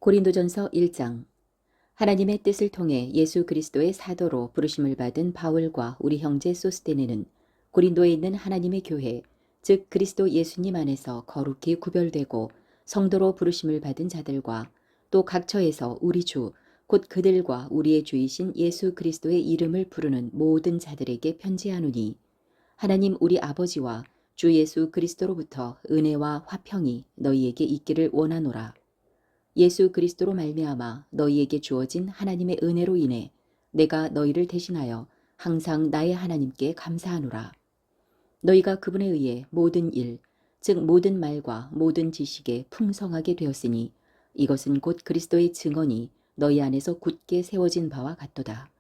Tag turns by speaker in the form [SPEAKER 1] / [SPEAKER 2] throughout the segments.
[SPEAKER 1] 고린도전서 1장. 하나님의 뜻을 통해 예수 그리스도의 사도로 부르심을 받은 바울과 우리 형제 소스데네는 고린도에 있는 하나님의 교회, 즉 그리스도 예수님 안에서 거룩히 구별되고 성도로 부르심을 받은 자들과 또 각처에서 우리 주, 곧 그들과 우리의 주이신 예수 그리스도의 이름을 부르는 모든 자들에게 편지하노니, 하나님 우리 아버지와 주 예수 그리스도로부터 은혜와 화평이 너희에게 있기를 원하노라. 예수 그리스도로 말미암아 너희에게 주어진 하나님의 은혜로 인해 내가 너희를 대신하여 항상 나의 하나님께 감사하노라. 너희가 그분에 의해 모든 일, 즉 모든 말과 모든 지식에 풍성하게 되었으니 이것은 곧 그리스도의 증언이 너희 안에서 굳게 세워진 바와 같도다.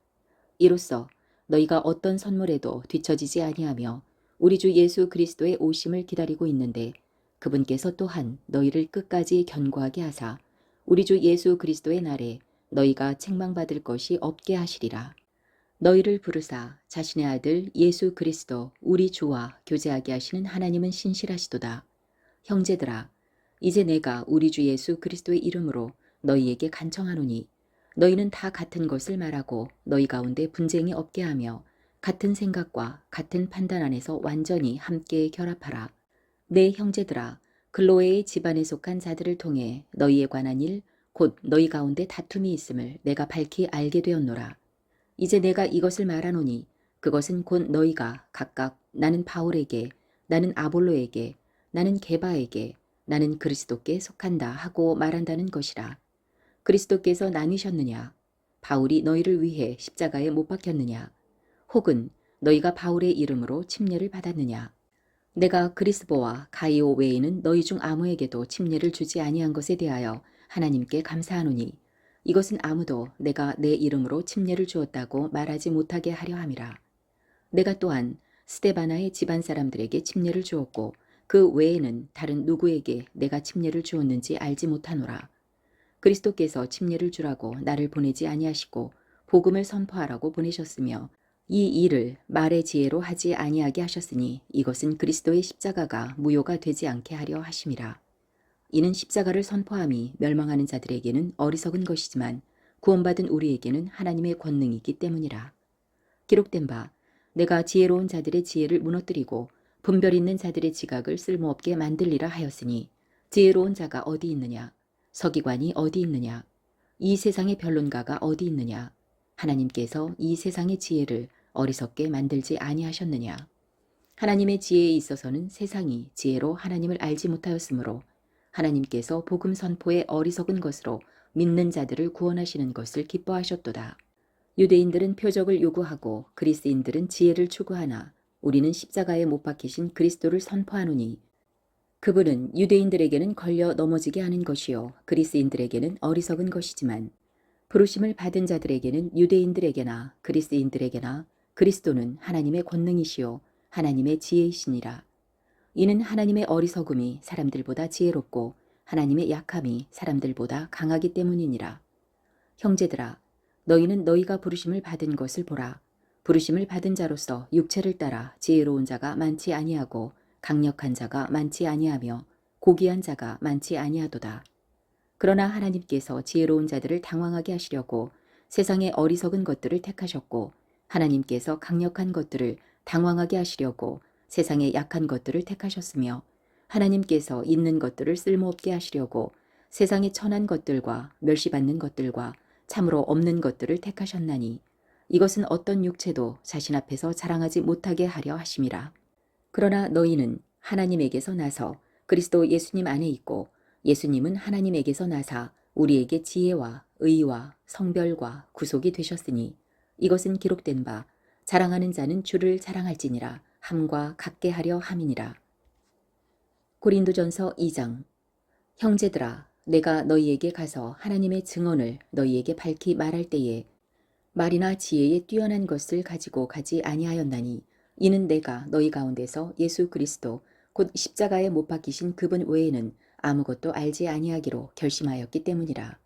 [SPEAKER 1] 이로써 너희가 어떤 선물에도 뒤처지지 아니하며 우리 주 예수 그리스도의 오심을 기다리고 있는데, 그분께서 또한 너희를 끝까지 견고하게 하사 우리 주 예수 그리스도의 날에 너희가 책망받을 것이 없게 하시리라. 너희를 부르사 자신의 아들 예수 그리스도 우리 주와 교제하게 하시는 하나님은 신실하시도다. 형제들아, 이제 내가 우리 주 예수 그리스도의 이름으로 너희에게 간청하노니, 너희는 다 같은 것을 말하고 너희 가운데 분쟁이 없게 하며 같은 생각과 같은 판단 안에서 완전히 함께 결합하라. 내 형제들아, 글로에의 집안에 속한 자들을 통해 너희에 관한 일, 곧 너희 가운데 다툼이 있음을 내가 밝히 알게 되었노라. 이제 내가 이것을 말하노니 그것은 곧 너희가 각각 나는 바울에게, 나는 아볼로에게, 나는 게바에게, 나는 그리스도께 속한다 하고 말한다는 것이라. 그리스도께서 나뉘셨느냐? 바울이 너희를 위해 십자가에 못 박혔느냐? 혹은 너희가 바울의 이름으로 침례를 받았느냐? 내가 그리스보와 가이오 외에는 너희 중 아무에게도 침례를 주지 아니한 것에 대하여 하나님께 감사하노니, 이것은 아무도 내가 내 이름으로 침례를 주었다고 말하지 못하게 하려 함이라. 내가 또한 스데바나의 집안 사람들에게 침례를 주었고 그 외에는 다른 누구에게 내가 침례를 주었는지 알지 못하노라. 그리스도께서 침례를 주라고 나를 보내지 아니하시고 복음을 선포하라고 보내셨으며 이 일을 말의 지혜로 하지 아니하게 하셨으니 이것은 그리스도의 십자가가 무효가 되지 않게 하려 하심이라. 이는 십자가를 선포함이 멸망하는 자들에게는 어리석은 것이지만 구원받은 우리에게는 하나님의 권능이기 때문이라. 기록된 바, 내가 지혜로운 자들의 지혜를 무너뜨리고 분별 있는 자들의 지각을 쓸모없게 만들리라 하였으니, 지혜로운 자가 어디 있느냐? 서기관이 어디 있느냐? 이 세상의 변론가가 어디 있느냐? 하나님께서 이 세상의 지혜를 어리석게 만들지 아니하셨느냐? 하나님의 지혜에 있어서는 세상이 지혜로 하나님을 알지 못하였으므로 하나님께서 복음 선포의 어리석은 것으로 믿는 자들을 구원하시는 것을 기뻐하셨도다. 유대인들은 표적을 요구하고 그리스인들은 지혜를 추구하나 우리는 십자가에 못 박히신 그리스도를 선포하노니, 그분은 유대인들에게는 걸려 넘어지게 하는 것이요 그리스인들에게는 어리석은 것이지만 부르심을 받은 자들에게는 유대인들에게나 그리스인들에게나 그리스도는 하나님의 권능이시요 하나님의 지혜이시니라. 이는 하나님의 어리석음이 사람들보다 지혜롭고 하나님의 약함이 사람들보다 강하기 때문이니라. 형제들아, 너희는 너희가 부르심을 받은 것을 보라. 부르심을 받은 자로서 육체를 따라 지혜로운 자가 많지 아니하고 강력한 자가 많지 아니하며 고귀한 자가 많지 아니하도다. 그러나 하나님께서 지혜로운 자들을 당황하게 하시려고 세상의 어리석은 것들을 택하셨고, 하나님께서 강력한 것들을 당황하게 하시려고 세상의 약한 것들을 택하셨으며, 하나님께서 있는 것들을 쓸모없게 하시려고 세상의 천한 것들과 멸시받는 것들과 참으로 없는 것들을 택하셨나니, 이것은 어떤 육체도 자신 앞에서 자랑하지 못하게 하려 하심이라. 그러나 너희는 하나님에게서 나서 그리스도 예수님 안에 있고, 예수님은 하나님에게서 나사 우리에게 지혜와 의와 성별과 구속이 되셨으니, 이것은 기록된 바 자랑하는 자는 주를 자랑할지니라 함과 같게 하려 함이니라. 고린도전서 2장. 형제들아, 내가 너희에게 가서 하나님의 증언을 너희에게 밝히 말할 때에 말이나 지혜에 뛰어난 것을 가지고 가지 아니하였나니, 이는 내가 너희 가운데서 예수 그리스도 곧 십자가에 못 박히신 그분 외에는 아무것도 알지 아니하기로 결심하였기 때문이라.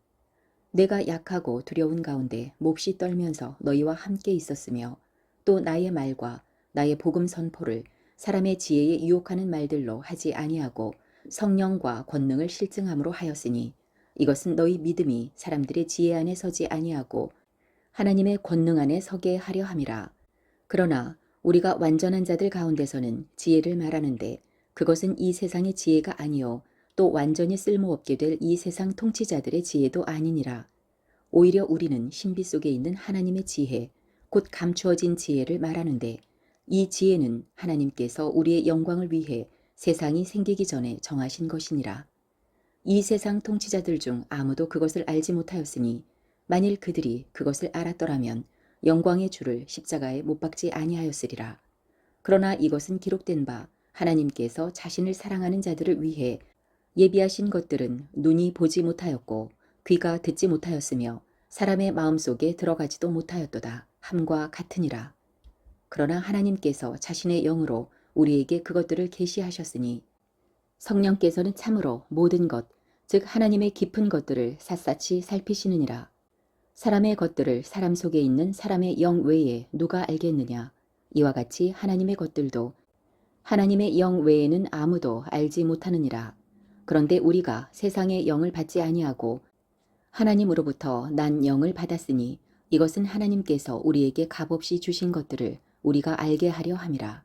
[SPEAKER 1] 내가 약하고 두려운 가운데 몹시 떨면서 너희와 함께 있었으며, 또 나의 말과 나의 복음 선포를 사람의 지혜에 유혹하는 말들로 하지 아니하고 성령과 권능을 실증함으로 하였으니, 이것은 너희 믿음이 사람들의 지혜 안에 서지 아니하고 하나님의 권능 안에 서게 하려 함이라. 그러나 우리가 완전한 자들 가운데서는 지혜를 말하는데 그것은 이 세상의 지혜가 아니요 또 완전히 쓸모없게 될 이 세상 통치자들의 지혜도 아니니라. 오히려 우리는 신비 속에 있는 하나님의 지혜, 곧 감추어진 지혜를 말하는데 이 지혜는 하나님께서 우리의 영광을 위해 세상이 생기기 전에 정하신 것이니라. 이 세상 통치자들 중 아무도 그것을 알지 못하였으니 만일 그들이 그것을 알았더라면 영광의 주를 십자가에 못 박지 아니하였으리라. 그러나 이것은 기록된 바 하나님께서 자신을 사랑하는 자들을 위해 예비하신 것들은 눈이 보지 못하였고 귀가 듣지 못하였으며 사람의 마음속에 들어가지도 못하였도다 함과 같으니라. 그러나 하나님께서 자신의 영으로 우리에게 그것들을 계시하셨으니 성령께서는 참으로 모든 것, 즉 하나님의 깊은 것들을 샅샅이 살피시느니라. 사람의 것들을 사람 속에 있는 사람의 영 외에 누가 알겠느냐. 이와 같이 하나님의 것들도 하나님의 영 외에는 아무도 알지 못하느니라. 그런데 우리가 세상의 영을 받지 아니하고 하나님으로부터 난 영을 받았으니 이것은 하나님께서 우리에게 값없이 주신 것들을 우리가 알게 하려 함이라.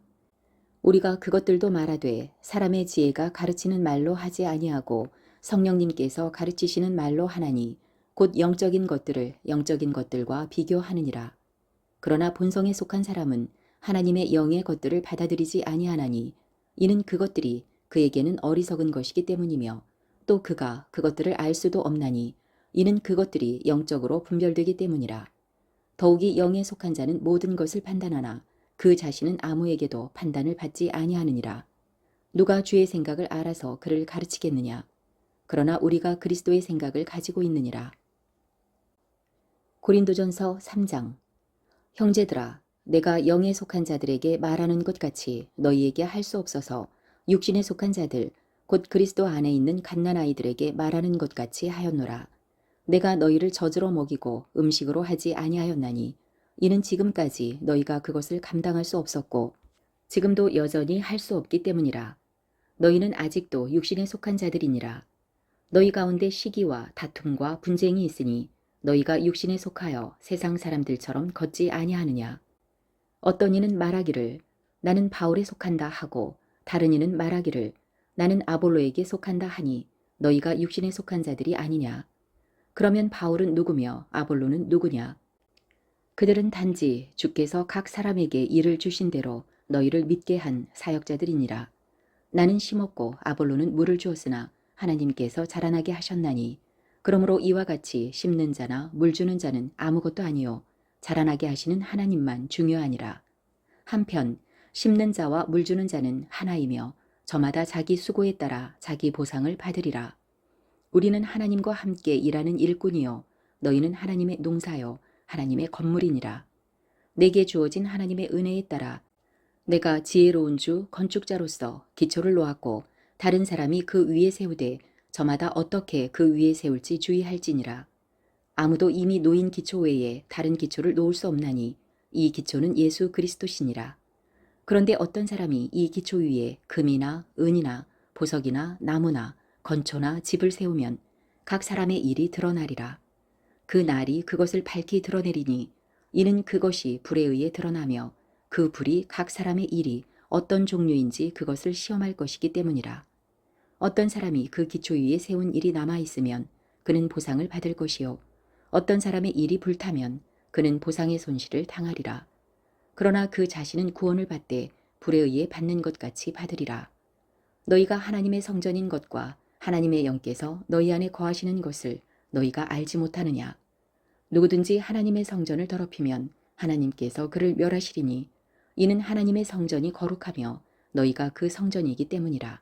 [SPEAKER 1] 우리가 그것들도 말하되 사람의 지혜가 가르치는 말로 하지 아니하고 성령님께서 가르치시는 말로 하나니 곧 영적인 것들을 영적인 것들과 비교하느니라. 그러나 본성에 속한 사람은 하나님의 영의 것들을 받아들이지 아니하나니 이는 그것들이 그에게는 어리석은 것이기 때문이며 또 그가 그것들을 알 수도 없나니 이는 그것들이 영적으로 분별되기 때문이라. 더욱이 영에 속한 자는 모든 것을 판단하나 그 자신은 아무에게도 판단을 받지 아니하느니라. 누가 주의 생각을 알아서 그를 가르치겠느냐. 그러나 우리가 그리스도의 생각을 가지고 있느니라. 고린도전서 3장. 형제들아, 내가 영에 속한 자들에게 말하는 것 같이 너희에게 할 수 없어서 육신에 속한 자들, 곧 그리스도 안에 있는 갓난아이들에게 말하는 것 같이 하였노라. 내가 너희를 젖으로 먹이고 음식으로 하지 아니하였나니 이는 지금까지 너희가 그것을 감당할 수 없었고 지금도 여전히 할 수 없기 때문이라. 너희는 아직도 육신에 속한 자들이니라. 너희 가운데 시기와 다툼과 분쟁이 있으니 너희가 육신에 속하여 세상 사람들처럼 걷지 아니하느냐. 어떤 이는 말하기를 나는 바울에 속한다 하고 다른 이는 말하기를 나는 아볼로에게 속한다 하니 너희가 육신에 속한 자들이 아니냐. 그러면 바울은 누구며 아볼로는 누구냐. 그들은 단지 주께서 각 사람에게 일을 주신 대로 너희를 믿게 한 사역자들이니라. 나는 심었고 아볼로는 물을 주었으나 하나님께서 자라나게 하셨나니 그러므로 이와 같이 심는 자나 물 주는 자는 아무것도 아니요 자라나게 하시는 하나님만 중요하니라. 한편 심는 자와 물 주는 자는 하나이며 저마다 자기 수고에 따라 자기 보상을 받으리라. 우리는 하나님과 함께 일하는 일꾼이요 너희는 하나님의 농사요 하나님의 건물이니라. 내게 주어진 하나님의 은혜에 따라 내가 지혜로운 주 건축자로서 기초를 놓았고 다른 사람이 그 위에 세우되 저마다 어떻게 그 위에 세울지 주의할지니라. 아무도 이미 놓인 기초 외에 다른 기초를 놓을 수 없나니 이 기초는 예수 그리스도시니라. 그런데 어떤 사람이 이 기초 위에 금이나 은이나 보석이나 나무나 건초나 집을 세우면 각 사람의 일이 드러나리라. 그 날이 그것을 밝히 드러내리니 이는 그것이 불에 의해 드러나며 그 불이 각 사람의 일이 어떤 종류인지 그것을 시험할 것이기 때문이라. 어떤 사람이 그 기초 위에 세운 일이 남아있으면 그는 보상을 받을 것이요 어떤 사람의 일이 불타면 그는 보상의 손실을 당하리라. 그러나 그 자신은 구원을 받되 불에 의해 받는 것 같이 받으리라. 너희가 하나님의 성전인 것과 하나님의 영께서 너희 안에 거하시는 것을 너희가 알지 못하느냐. 누구든지 하나님의 성전을 더럽히면 하나님께서 그를 멸하시리니 이는 하나님의 성전이 거룩하며 너희가 그 성전이기 때문이라.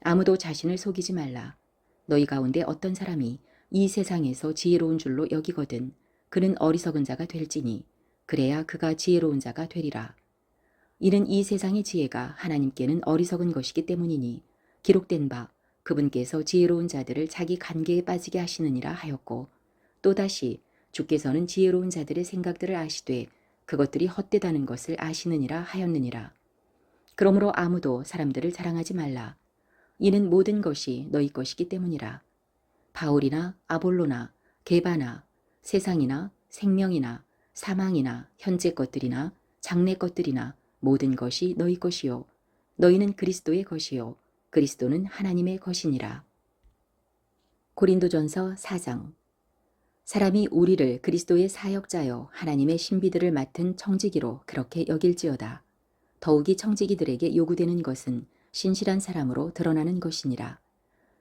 [SPEAKER 1] 아무도 자신을 속이지 말라. 너희 가운데 어떤 사람이 이 세상에서 지혜로운 줄로 여기거든 그는 어리석은 자가 될지니 그래야 그가 지혜로운 자가 되리라. 이는 이 세상의 지혜가 하나님께는 어리석은 것이기 때문이니 기록된 바 그분께서 지혜로운 자들을 자기 관계에 빠지게 하시느니라 하였고 또다시 주께서는 지혜로운 자들의 생각들을 아시되 그것들이 헛되다는 것을 아시느니라 하였느니라. 그러므로 아무도 사람들을 자랑하지 말라. 이는 모든 것이 너희 것이기 때문이라. 바울이나 아볼로나 게바나 세상이나 생명이나 사망이나 현재 것들이나 장래 것들이나 모든 것이 너희 것이요 너희는 그리스도의 것이요 그리스도는 하나님의 것이니라. 고린도전서 4장. 사람이 우리를 그리스도의 사역자여 하나님의 신비들을 맡은 청지기로 그렇게 여길지어다. 더욱이 청지기들에게 요구되는 것은 신실한 사람으로 드러나는 것이니라.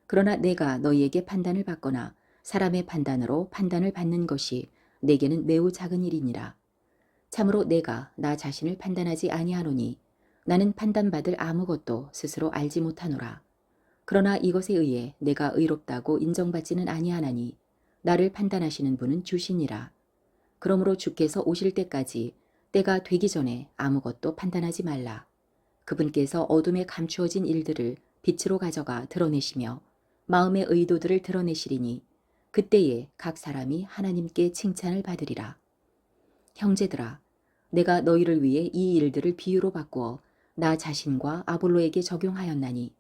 [SPEAKER 1] 그러나 내가 너희에게 판단을 받거나 사람의 판단으로 판단을 받는 것이 내게는 매우 작은 일이니라. 참으로 내가 나 자신을 판단하지 아니하노니 나는 판단받을 아무것도 스스로 알지 못하노라. 그러나 이것에 의해 내가 의롭다고 인정받지는 아니하나니 나를 판단하시는 분은 주시니라. 그러므로 주께서 오실 때까지 때가 되기 전에 아무것도 판단하지 말라. 그분께서 어둠에 감추어진 일들을 빛으로 가져가 드러내시며 마음의 의도들을 드러내시리니 그때에 각 사람이 하나님께 칭찬을 받으리라. 형제들아, 내가 너희를 위해 이 일들을 비유로 바꾸어 나 자신과 아볼로에게 적용하였나니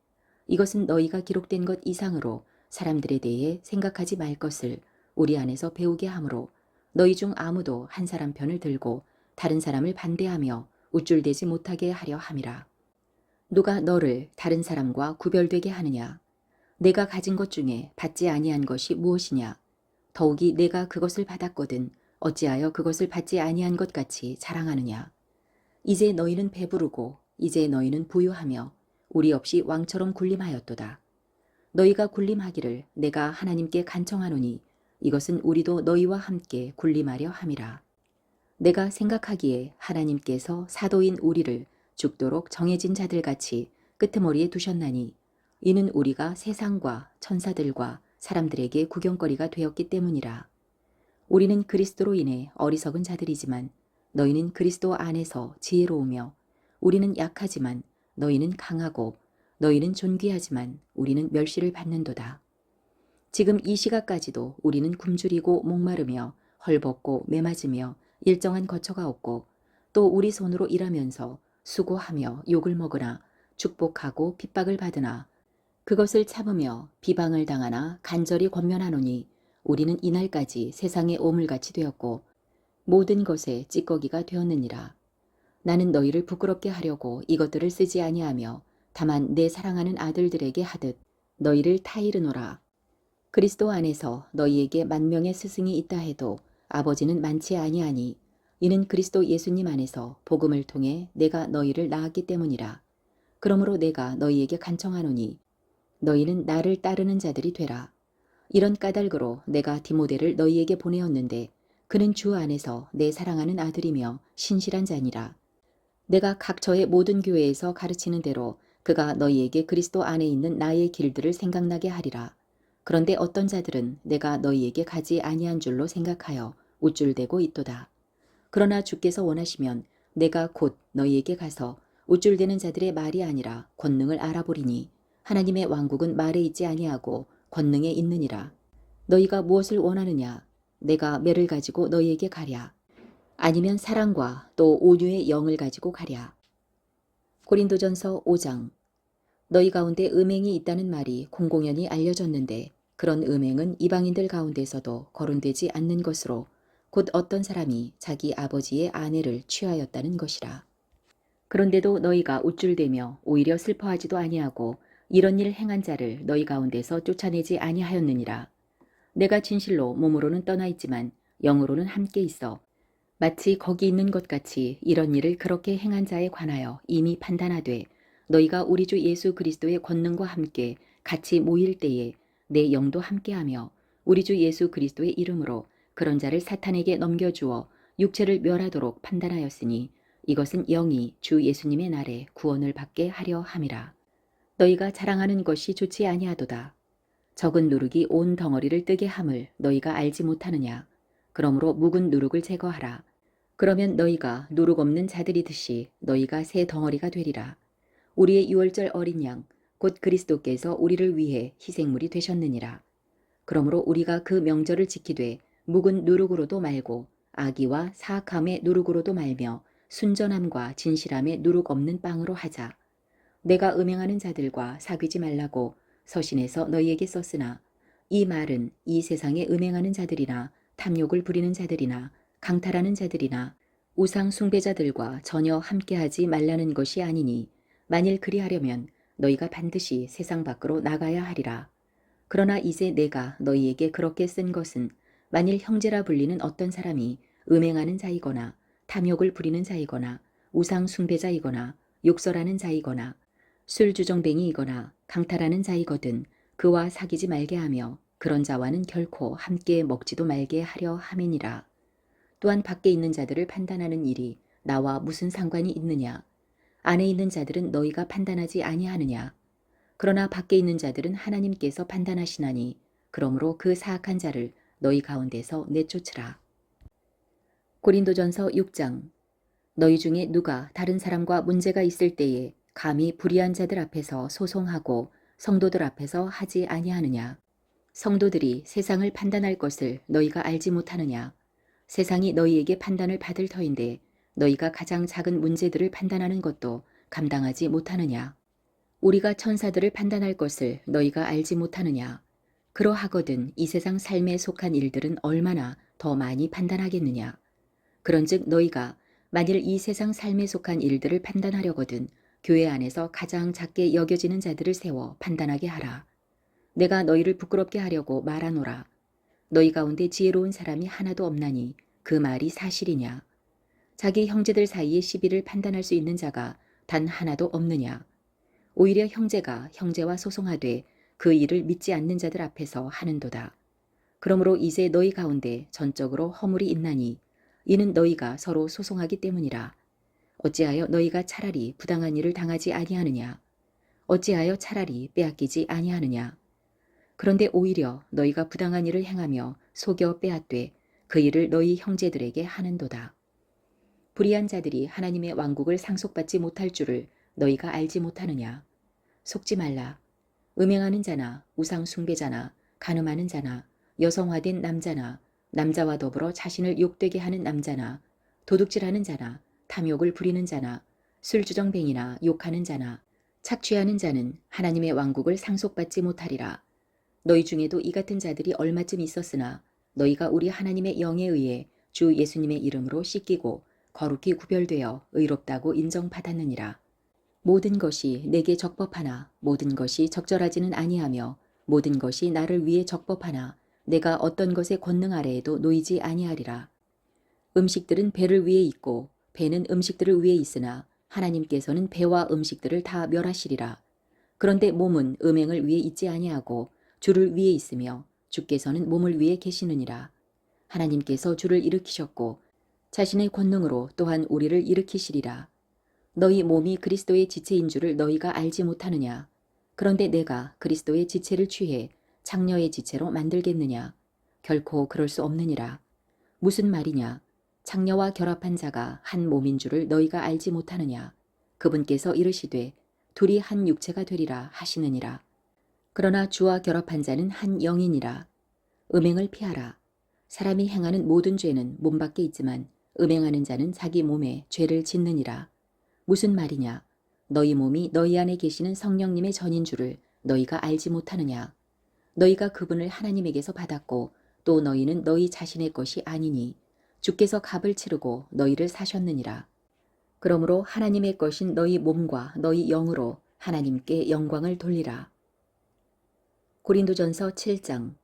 [SPEAKER 1] 이것은 너희가 기록된 것 이상으로 사람들에 대해 생각하지 말 것을 우리 안에서 배우게 하므로 너희 중 아무도 한 사람 편을 들고 다른 사람을 반대하며 우쭐대지 못하게 하려 함이라. 누가 너를 다른 사람과 구별되게 하느냐? 내가 가진 것 중에 받지 아니한 것이 무엇이냐? 더욱이 내가 그것을 받았거든 어찌하여 그것을 받지 아니한 것 같이 자랑하느냐? 이제 너희는 배부르고 이제 너희는 부유하며 우리 없이 왕처럼 군림하였도다. 너희가 군림하기를 내가 하나님께 간청하노니 이것은 우리도 너희와 함께 군림하려 함이라. 내가 생각하기에 하나님께서 사도인 우리를 죽도록 정해진 자들같이 끄트머리에 두셨나니 이는 우리가 세상과 천사들과 사람들에게 구경거리가 되었기 때문이라. 우리는 그리스도로 인해 어리석은 자들이지만 너희는 그리스도 안에서 지혜로우며 우리는 약하지만 너희는 강하고 너희는 존귀하지만 우리는 멸시를 받는도다. 지금 이 시각까지도 우리는 굶주리고 목마르며 헐벗고 매맞으며 일정한 거처가 없고 또 우리 손으로 일하면서 수고하며 욕을 먹으나 축복하고 핍박을 받으나 그것을 참으며 비방을 당하나 간절히 권면하노니 우리는 이날까지 세상의 오물같이 되었고 모든 것에 찌꺼기가 되었느니라. 나는 너희를 부끄럽게 하려고 이것들을 쓰지 아니하며 다만 내 사랑하는 아들들에게 하듯 너희를 타이르노라. 그리스도 안에서 너희에게 만명의 스승이 있다 해도 아버지는 많지 아니하니 이는 그리스도 예수님 안에서 복음을 통해 내가 너희를 낳았기 때문이라. 그러므로 내가 너희에게 간청하노니 너희는 나를 따르는 자들이 되라. 이런 까닭으로 내가 디모데를 너희에게 보내었는데 그는 주 안에서 내 사랑하는 아들이며 신실한 자니라. 내가 각처의 모든 교회에서 가르치는 대로 그가 너희에게 그리스도 안에 있는 나의 길들을 생각나게 하리라. 그런데 어떤 자들은 내가 너희에게 가지 아니한 줄로 생각하여 우쭐대고 있도다. 그러나 주께서 원하시면 내가 곧 너희에게 가서 우쭐대는 자들의 말이 아니라 권능을 알아보리니 하나님의 왕국은 말에 있지 아니하고 권능에 있느니라. 너희가 무엇을 원하느냐? 내가 매를 가지고 너희에게 가랴. 아니면 사랑과 또 온유의 영을 가지고 가랴. 고린도전서 5장. 너희 가운데 음행이 있다는 말이 공공연히 알려졌는데 그런 음행은 이방인들 가운데서도 거론되지 않는 것으로 곧 어떤 사람이 자기 아버지의 아내를 취하였다는 것이라. 그런데도 너희가 우쭐대며 오히려 슬퍼하지도 아니하고 이런 일 행한 자를 너희 가운데서 쫓아내지 아니하였느니라. 내가 진실로 몸으로는 떠나 있지만 영으로는 함께 있어 마치 거기 있는 것 같이 이런 일을 그렇게 행한 자에 관하여 이미 판단하되 너희가 우리 주 예수 그리스도의 권능과 함께 같이 모일 때에 내 영도 함께하며 우리 주 예수 그리스도의 이름으로 그런 자를 사탄에게 넘겨주어 육체를 멸하도록 판단하였으니 이것은 영이 주 예수님의 날에 구원을 받게 하려 함이라. 너희가 자랑하는 것이 좋지 아니하도다. 적은 누룩이 온 덩어리를 뜨게 함을 너희가 알지 못하느냐. 그러므로 묵은 누룩을 제거하라. 그러면 너희가 누룩 없는 자들이듯이 너희가 새 덩어리가 되리라. 우리의 유월절 어린 양 곧 그리스도께서 우리를 위해 희생물이 되셨느니라. 그러므로 우리가 그 명절을 지키되 묵은 누룩으로도 말고 악의와 사악함의 누룩으로도 말며 순전함과 진실함의 누룩 없는 빵으로 하자. 내가 음행하는 자들과 사귀지 말라고 서신에서 너희에게 썼으나 이 말은 이 세상에 음행하는 자들이나 탐욕을 부리는 자들이나 강탈하는 자들이나 우상 숭배자들과 전혀 함께하지 말라는 것이 아니니 만일 그리하려면 너희가 반드시 세상 밖으로 나가야 하리라. 그러나 이제 내가 너희에게 그렇게 쓴 것은 만일 형제라 불리는 어떤 사람이 음행하는 자이거나 탐욕을 부리는 자이거나 우상 숭배자이거나 욕설하는 자이거나 술주정뱅이이거나 강탈하는 자이거든 그와 사귀지 말게 하며 그런 자와는 결코 함께 먹지도 말게 하려 함이니라. 또한 밖에 있는 자들을 판단하는 일이 나와 무슨 상관이 있느냐? 안에 있는 자들은 너희가 판단하지 아니하느냐? 그러나 밖에 있는 자들은 하나님께서 판단하시나니 그러므로 그 사악한 자를 너희 가운데서 내쫓으라. 고린도전서 6장. 너희 중에 누가 다른 사람과 문제가 있을 때에 감히 불의한 자들 앞에서 소송하고 성도들 앞에서 하지 아니하느냐? 성도들이 세상을 판단할 것을 너희가 알지 못하느냐? 세상이 너희에게 판단을 받을 터인데 너희가 가장 작은 문제들을 판단하는 것도 감당하지 못하느냐? 우리가 천사들을 판단할 것을 너희가 알지 못하느냐? 그러하거든 이 세상 삶에 속한 일들은 얼마나 더 많이 판단하겠느냐? 그런즉 너희가 만일 이 세상 삶에 속한 일들을 판단하려거든 교회 안에서 가장 작게 여겨지는 자들을 세워 판단하게 하라. 내가 너희를 부끄럽게 하려고 말하노라. 너희 가운데 지혜로운 사람이 하나도 없나니 그 말이 사실이냐? 자기 형제들 사이의 시비를 판단할 수 있는 자가 단 하나도 없느냐? 오히려 형제가 형제와 소송하되 그 일을 믿지 않는 자들 앞에서 하는도다. 그러므로 이제 너희 가운데 전적으로 허물이 있나니 이는 너희가 서로 소송하기 때문이라. 어찌하여 너희가 차라리 부당한 일을 당하지 아니하느냐? 어찌하여 차라리 빼앗기지 아니하느냐? 그런데 오히려 너희가 부당한 일을 행하며 속여 빼앗되 그 일을 너희 형제들에게 하는도다. 불의한 자들이 하나님의 왕국을 상속받지 못할 줄을 너희가 알지 못하느냐? 속지 말라. 음행하는 자나 우상 숭배자나 간음하는 자나 여성화된 남자나 남자와 더불어 자신을 욕되게 하는 남자나 도둑질하는 자나 탐욕을 부리는 자나 술주정뱅이나 욕하는 자나 착취하는 자는 하나님의 왕국을 상속받지 못하리라. 너희 중에도 이 같은 자들이 얼마쯤 있었으나 너희가 우리 하나님의 영에 의해 주 예수님의 이름으로 씻기고 거룩히 구별되어 의롭다고 인정받았느니라. 모든 것이 내게 적법하나 모든 것이 적절하지는 아니하며 모든 것이 나를 위해 적법하나 내가 어떤 것의 권능 아래에도 놓이지 아니하리라. 음식들은 배를 위해 있고 배는 음식들을 위해 있으나 하나님께서는 배와 음식들을 다 멸하시리라. 그런데 몸은 음행을 위해 있지 아니하고 주를 위해 있으며 주께서는 몸을 위해 계시느니라. 하나님께서 주를 일으키셨고 자신의 권능으로 또한 우리를 일으키시리라. 너희 몸이 그리스도의 지체인 줄을 너희가 알지 못하느냐? 그런데 내가 그리스도의 지체를 취해 장녀의 지체로 만들겠느냐? 결코 그럴 수 없느니라. 무슨 말이냐? 장녀와 결합한 자가 한 몸인 줄을 너희가 알지 못하느냐? 그분께서 이르시되 둘이 한 육체가 되리라 하시느니라. 그러나 주와 결합한 자는 한 영이니라. 음행을 피하라. 사람이 행하는 모든 죄는 몸 밖에 있지만 음행하는 자는 자기 몸에 죄를 짓느니라. 무슨 말이냐? 너희 몸이 너희 안에 계시는 성령님의 전인 줄을 너희가 알지 못하느냐? 너희가 그분을 하나님에게서 받았고 또 너희는 너희 자신의 것이 아니니 주께서 값을 치르고 너희를 사셨느니라. 그러므로 하나님의 것인 너희 몸과 너희 영으로 하나님께 영광을 돌리라. 고린도전서 7장.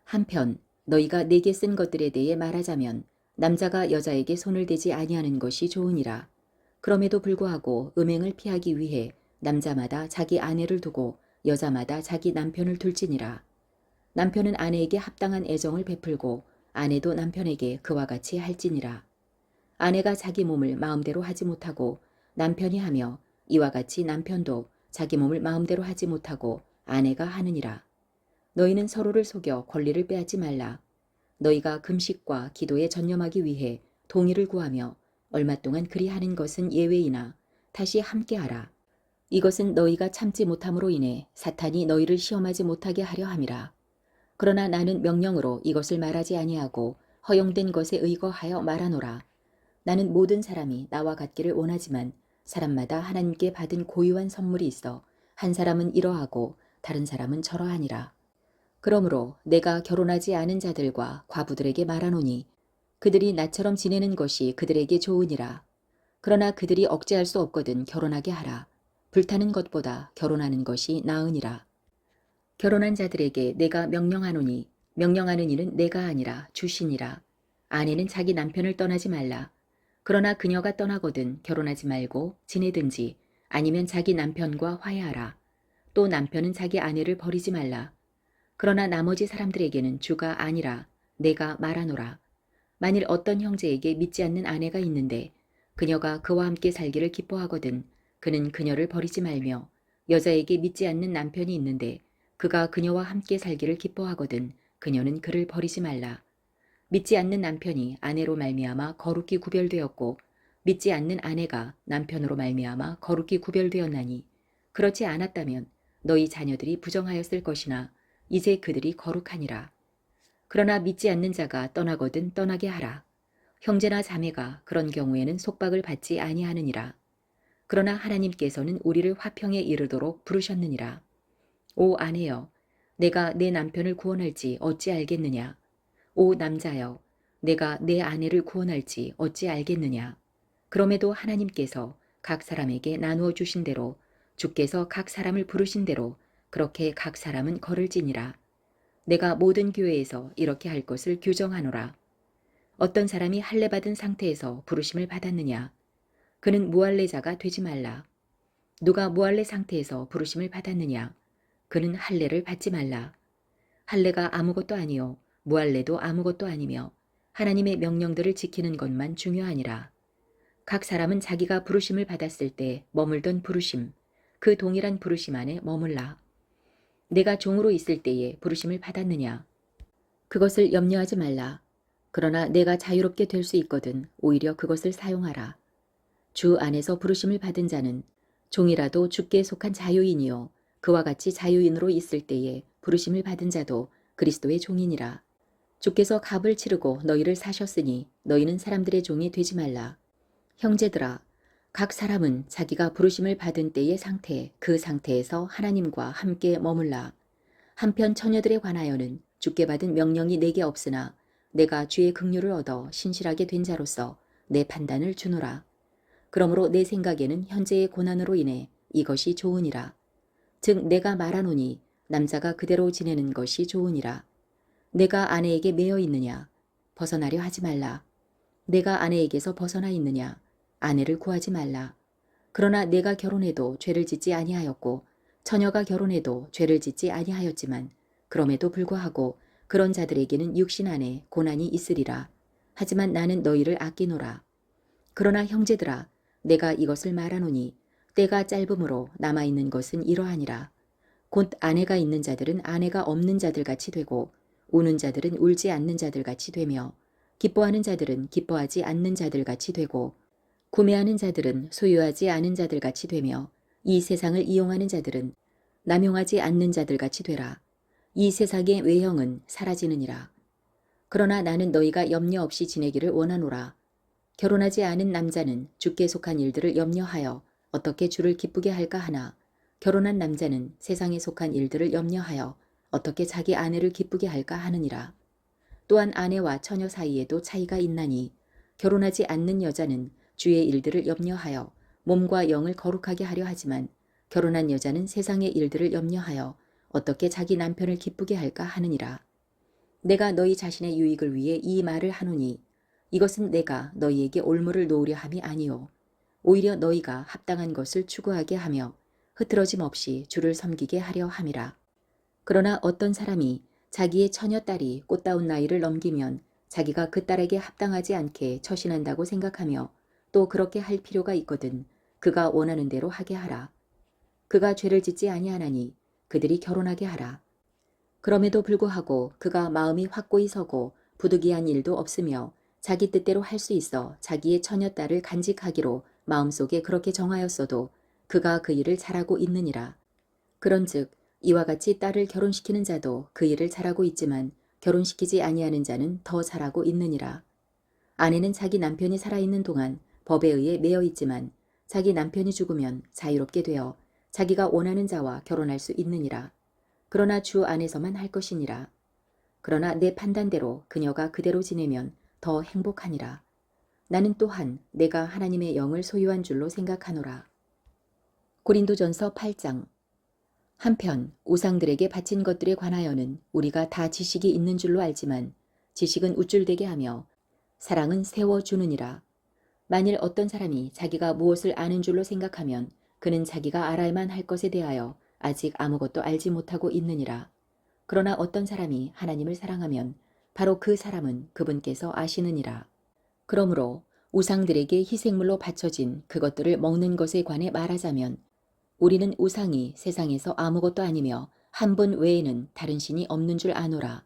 [SPEAKER 1] 한편 너희가 내게 쓴 것들에 대해 말하자면 남자가 여자에게 손을 대지 아니하는 것이 좋으니라. 그럼에도 불구하고 음행을 피하기 위해 남자마다 자기 아내를 두고 여자마다 자기 남편을 둘지니라. 남편은 아내에게 합당한 애정을 베풀고 아내도 남편에게 그와 같이 할지니라. 아내가 자기 몸을 마음대로 하지 못하고 남편이 하며 이와 같이 남편도 자기 몸을 마음대로 하지 못하고 아내가 하느니라. 너희는 서로를 속여 권리를 빼앗지 말라. 너희가 금식과 기도에 전념하기 위해 동의를 구하며 얼마 동안 그리하는 것은 예외이나 다시 함께하라. 이것은 너희가 참지 못함으로 인해 사탄이 너희를 시험하지 못하게 하려 함이라. 그러나 나는 명령으로 이것을 말하지 아니하고 허용된 것에 의거하여 말하노라. 나는 모든 사람이 나와 같기를 원하지만 사람마다 하나님께 받은 고유한 선물이 있어 한 사람은 이러하고 다른 사람은 저러하니라. 그러므로 내가 결혼하지 않은 자들과 과부들에게 말하노니 그들이 나처럼 지내는 것이 그들에게 좋으니라. 그러나 그들이 억제할 수 없거든 결혼하게 하라. 불타는 것보다 결혼하는 것이 나으니라. 결혼한 자들에게 내가 명령하노니 명령하는 이는 내가 아니라 주시니라. 아내는 자기 남편을 떠나지 말라. 그러나 그녀가 떠나거든 결혼하지 말고 지내든지 아니면 자기 남편과 화해하라. 또 남편은 자기 아내를 버리지 말라. 그러나 나머지 사람들에게는 주가 아니라 내가 말하노라. 만일 어떤 형제에게 믿지 않는 아내가 있는데 그녀가 그와 함께 살기를 기뻐하거든 그는 그녀를 버리지 말며, 여자에게 믿지 않는 남편이 있는데 그가 그녀와 함께 살기를 기뻐하거든 그녀는 그를 버리지 말라. 믿지 않는 남편이 아내로 말미암아 거룩히 구별되었고 믿지 않는 아내가 남편으로 말미암아 거룩히 구별되었나니, 그렇지 않았다면 너희 자녀들이 부정하였을 것이나 이제 그들이 거룩하니라. 그러나 믿지 않는 자가 떠나거든 떠나게 하라. 형제나 자매가 그런 경우에는 속박을 받지 아니하느니라. 그러나 하나님께서는 우리를 화평에 이르도록 부르셨느니라. 오 아내여, 내가 내 남편을 구원할지 어찌 알겠느냐. 오 남자여, 내가 내 아내를 구원할지 어찌 알겠느냐. 그럼에도 하나님께서 각 사람에게 나누어 주신 대로, 주께서 각 사람을 부르신 대로 그렇게 각 사람은 걸을지니라. 내가 모든 교회에서 이렇게 할 것을 규정하노라. 어떤 사람이 할례 받은 상태에서 부르심을 받았느냐. 그는 무할례자가 되지 말라. 누가 무할례 상태에서 부르심을 받았느냐. 그는 할례를 받지 말라. 할례가 아무것도 아니요 무할례도 아무것도 아니며 하나님의 명령들을 지키는 것만 중요하니라. 각 사람은 자기가 부르심을 받았을 때 머물던 부르심, 그 동일한 부르심 안에 머물라. 내가 종으로 있을 때에 부르심을 받았느냐. 그것을 염려하지 말라. 그러나 내가 자유롭게 될 수 있거든 오히려 그것을 사용하라. 주 안에서 부르심을 받은 자는 종이라도 주께 속한 자유인이요 그와 같이 자유인으로 있을 때에 부르심을 받은 자도 그리스도의 종이니라. 주께서 값을 치르고 너희를 사셨으니 너희는 사람들의 종이 되지 말라. 형제들아, 각 사람은 자기가 부르심을 받은 때의 상태, 그 상태에서 하나님과 함께 머물라. 한편 처녀들에 관하여는 주께 받은 명령이 내게 없으나 내가 주의 긍휼을 얻어 신실하게 된 자로서 내 판단을 주노라. 그러므로 내 생각에는 현재의 고난으로 인해 이것이 좋으니라. 즉 내가 말하노니 남자가 그대로 지내는 것이 좋으니라. 내가 아내에게 매여 있느냐? 벗어나려 하지 말라. 내가 아내에게서 벗어나 있느냐? 아내를 구하지 말라. 그러나 내가 결혼해도 죄를 짓지 아니하였고 처녀가 결혼해도 죄를 짓지 아니하였지만 그럼에도 불구하고 그런 자들에게는 육신 안에 고난이 있으리라. 하지만 나는 너희를 아끼노라. 그러나 형제들아, 내가 이것을 말하노니 때가 짧음으로 남아있는 것은 이러하니라. 곧 아내가 있는 자들은 아내가 없는 자들같이 되고 우는 자들은 울지 않는 자들같이 되며 기뻐하는 자들은 기뻐하지 않는 자들같이 되고 구매하는 자들은 소유하지 않은 자들같이 되며 이 세상을 이용하는 자들은 남용하지 않는 자들같이 되라. 이 세상의 외형은 사라지느니라. 그러나 나는 너희가 염려 없이 지내기를 원하노라. 결혼하지 않은 남자는 주께 속한 일들을 염려하여 어떻게 주를 기쁘게 할까 하나 결혼한 남자는 세상에 속한 일들을 염려하여 어떻게 자기 아내를 기쁘게 할까 하느니라. 또한 아내와 처녀 사이에도 차이가 있나니 결혼하지 않는 여자는 주의 일들을 염려하여 몸과 영을 거룩하게 하려 하지만 결혼한 여자는 세상의 일들을 염려하여 어떻게 자기 남편을 기쁘게 할까 하느니라. 내가 너희 자신의 유익을 위해 이 말을 하노니 이것은 내가 너희에게 올무를 놓으려 함이 아니요 오히려 너희가 합당한 것을 추구하게 하며 흐트러짐 없이 주를 섬기게 하려 함이라. 그러나 어떤 사람이 자기의 처녀 딸이 꽃다운 나이를 넘기면 자기가 그 딸에게 합당하지 않게 처신한다고 생각하며 또 그렇게 할 필요가 있거든 그가 원하는 대로 하게 하라. 그가 죄를 짓지 아니하나니 그들이 결혼하게 하라. 그럼에도 불구하고 그가 마음이 확고히 서고 부득이한 일도 없으며 자기 뜻대로 할 수 있어 자기의 처녀딸을 간직하기로 마음속에 그렇게 정하였어도 그가 그 일을 잘하고 있느니라. 그런즉 이와 같이 딸을 결혼시키는 자도 그 일을 잘하고 있지만 결혼시키지 아니하는 자는 더 잘하고 있느니라. 아내는 자기 남편이 살아있는 동안 법에 의해 매여 있지만 자기 남편이 죽으면 자유롭게 되어 자기가 원하는 자와 결혼할 수 있느니라. 그러나 주 안에서만 할 것이니라. 그러나 내 판단대로 그녀가 그대로 지내면 더 행복하니라. 나는 또한 내가 하나님의 영을 소유한 줄로 생각하노라. 고린도전서 8장. 한편 우상들에게 바친 것들에 관하여는 우리가 다 지식이 있는 줄로 알지만 지식은 우쭐대게 하며 사랑은 세워주느니라. 만일 어떤 사람이 자기가 무엇을 아는 줄로 생각하면 그는 자기가 알아야만 할 것에 대하여 아직 아무것도 알지 못하고 있느니라. 그러나 어떤 사람이 하나님을 사랑하면 바로 그 사람은 그분께서 아시느니라. 그러므로 우상들에게 희생물로 바쳐진 그것들을 먹는 것에 관해 말하자면 우리는 우상이 세상에서 아무것도 아니며 한 분 외에는 다른 신이 없는 줄 아노라.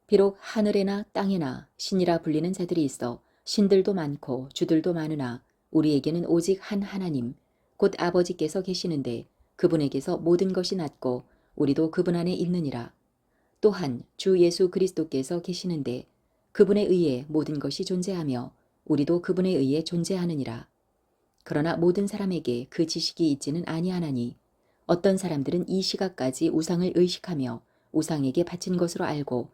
[SPEAKER 1] 비록 하늘에나 땅에나 신이라 불리는 자들이 있어 신들도 많고 주들도 많으나 우리에게는 오직 한 하나님 곧 아버지께서 계시는데 그분에게서 모든 것이 났고 우리도 그분 안에 있느니라. 또한 주 예수 그리스도께서 계시는데 그분에 의해 모든 것이 존재하며 우리도 그분에 의해 존재하느니라. 그러나 모든 사람에게 그 지식이 있지는 아니하나니 어떤 사람들은 이 시각까지 우상을 의식하며 우상에게 바친 것으로 알고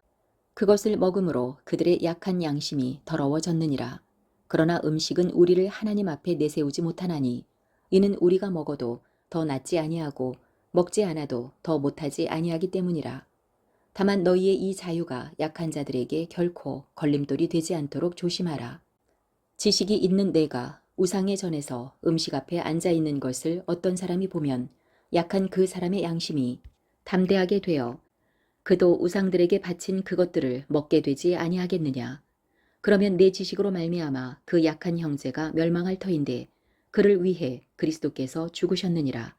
[SPEAKER 1] 그것을 먹음으로 그들의 약한 양심이 더러워졌느니라. 그러나 음식은 우리를 하나님 앞에 내세우지 못하나니 이는 우리가 먹어도 더 낫지 아니하고 먹지 않아도 더 못하지 아니하기 때문이라. 다만 너희의 이 자유가 약한 자들에게 결코 걸림돌이 되지 않도록 조심하라. 지식이 있는 내가 우상의 전에서 음식 앞에 앉아 있는 것을 어떤 사람이 보면 약한 그 사람의 양심이 담대하게 되어 그도 우상들에게 바친 그것들을 먹게 되지 아니하겠느냐. 그러면 내 지식으로 말미암아 그 약한 형제가 멸망할 터인데 그를 위해 그리스도께서 죽으셨느니라.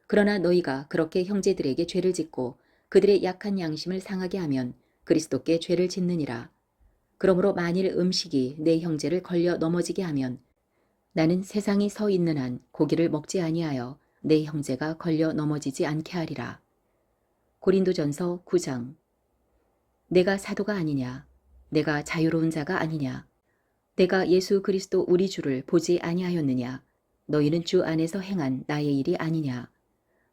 [SPEAKER 1] 그러나 너희가 그렇게 형제들에게 죄를 짓고 그들의 약한 양심을 상하게 하면 그리스도께 죄를 짓느니라. 그러므로 만일 음식이 내 형제를 걸려 넘어지게 하면 나는 세상이 서 있는 한 고기를 먹지 아니하여 내 형제가 걸려 넘어지지 않게 하리라. 고린도전서 9장. 내가 사도가 아니냐? 내가 자유로운 자가 아니냐? 내가 예수 그리스도 우리 주를 보지 아니하였느냐? 너희는 주 안에서 행한 나의 일이 아니냐?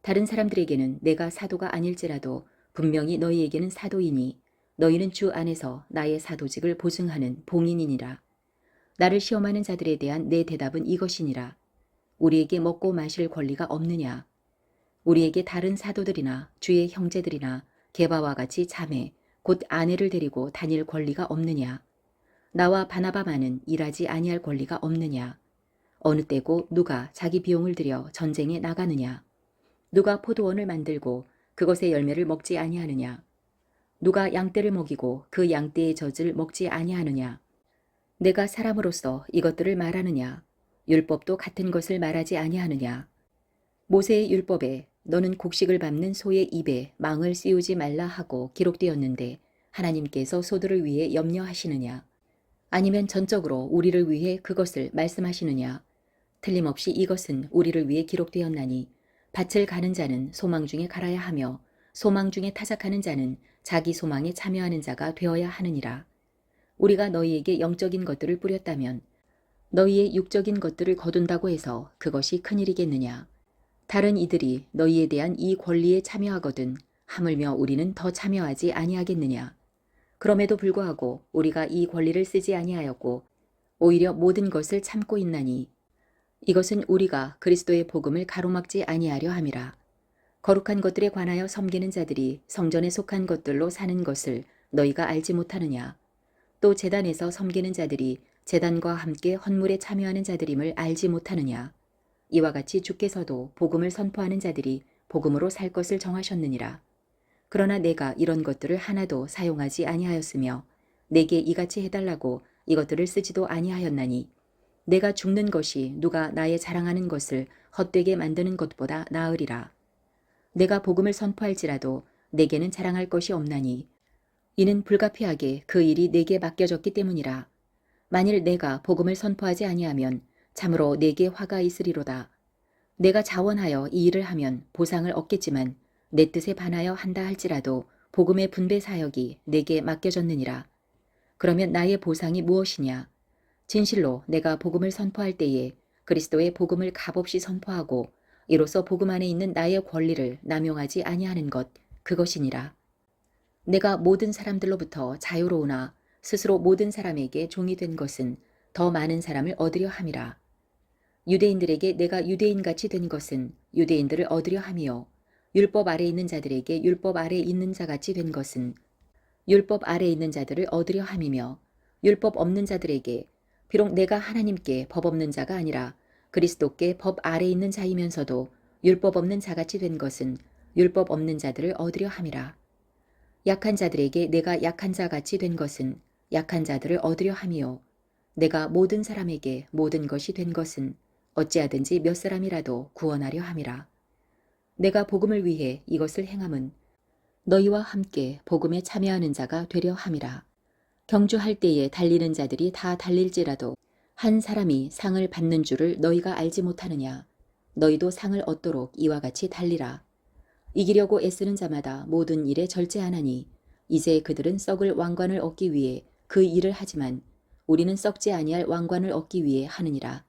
[SPEAKER 1] 다른 사람들에게는 내가 사도가 아닐지라도 분명히 너희에게는 사도이니 너희는 주 안에서 나의 사도직을 보증하는 봉인이니라. 나를 시험하는 자들에 대한 내 대답은 이것이니라. 우리에게 먹고 마실 권리가 없느냐? 우리에게 다른 사도들이나 주의 형제들이나 게바와 같이 자매 곧 아내를 데리고 다닐 권리가 없느냐? 나와 바나바만은 일하지 아니할 권리가 없느냐? 어느 때고 누가 자기 비용을 들여 전쟁에 나가느냐? 누가 포도원을 만들고 그것의 열매를 먹지 아니하느냐? 누가 양떼를 먹이고 그 양떼의 젖을 먹지 아니하느냐? 내가 사람으로서 이것들을 말하느냐? 율법도 같은 것을 말하지 아니하느냐? 모세의 율법에 너는 곡식을 밟는 소의 입에 망을 씌우지 말라 하고 기록되었는데 하나님께서 소들을 위해 염려하시느냐? 아니면 전적으로 우리를 위해 그것을 말씀하시느냐? 틀림없이 이것은 우리를 위해 기록되었나니 밭을 가는 자는 소망 중에 갈아야 하며 소망 중에 타작하는 자는 자기 소망에 참여하는 자가 되어야 하느니라. 우리가 너희에게 영적인 것들을 뿌렸다면 너희의 육적인 것들을 거둔다고 해서 그것이 큰일이겠느냐. 다른 이들이 너희에 대한 이 권리에 참여하거든 하물며 우리는 더 참여하지 아니하겠느냐. 그럼에도 불구하고 우리가 이 권리를 쓰지 아니하였고 오히려 모든 것을 참고 있나니 이것은 우리가 그리스도의 복음을 가로막지 아니하려 함이라. 거룩한 것들에 관하여 섬기는 자들이 성전에 속한 것들로 사는 것을 너희가 알지 못하느냐. 또 제단에서 섬기는 자들이 제단과 함께 헌물에 참여하는 자들임을 알지 못하느냐. 이와 같이 주께서도 복음을 선포하는 자들이 복음으로 살 것을 정하셨느니라. 그러나 내가 이런 것들을 하나도 사용하지 아니하였으며 내게 이같이 해달라고 이것들을 쓰지도 아니하였나니 내가 죽는 것이 누가 나의 자랑하는 것을 헛되게 만드는 것보다 나으리라. 내가 복음을 선포할지라도 내게는 자랑할 것이 없나니 이는 불가피하게 그 일이 내게 맡겨졌기 때문이라. 만일 내가 복음을 선포하지 아니하면 참으로 내게 화가 있으리로다. 내가 자원하여 이 일을 하면 보상을 얻겠지만 내 뜻에 반하여 한다 할지라도 복음의 분배 사역이 내게 맡겨졌느니라. 그러면 나의 보상이 무엇이냐? 진실로 내가 복음을 선포할 때에 그리스도의 복음을 값없이 선포하고 이로써 복음 안에 있는 나의 권리를 남용하지 아니하는 것, 그것이니라. 내가 모든 사람들로부터 자유로우나 스스로 모든 사람에게 종이 된 것은 더 많은 사람을 얻으려 함이라. 유대인들에게 내가 유대인같이 된 것은 유대인들을 얻으려 함이요 율법 아래 있는 자들에게 율법 아래 있는 자같이 된 것은 율법 아래 있는 자들을 얻으려 함이며 율법 없는 자들에게 비록 내가 하나님께 법 없는 자가 아니라 그리스도께 법 아래 있는 자이면서도 율법 없는 자같이 된 것은 율법 없는 자들을 얻으려 함이라. 약한 자들에게 내가 약한 자같이 된 것은 약한 자들을 얻으려 함이요 내가 모든 사람에게 모든 것이 된 것은 어찌하든지 몇 사람이라도 구원하려 함이라. 내가 복음을 위해 이것을 행함은 너희와 함께 복음에 참여하는 자가 되려 함이라. 경주할 때에 달리는 자들이 다 달릴지라도 한 사람이 상을 받는 줄을 너희가 알지 못하느냐. 너희도 상을 얻도록 이와 같이 달리라. 이기려고 애쓰는 자마다 모든 일에 절제하나니 이제 그들은 썩을 왕관을 얻기 위해 그 일을 하지만 우리는 썩지 아니할 왕관을 얻기 위해 하느니라.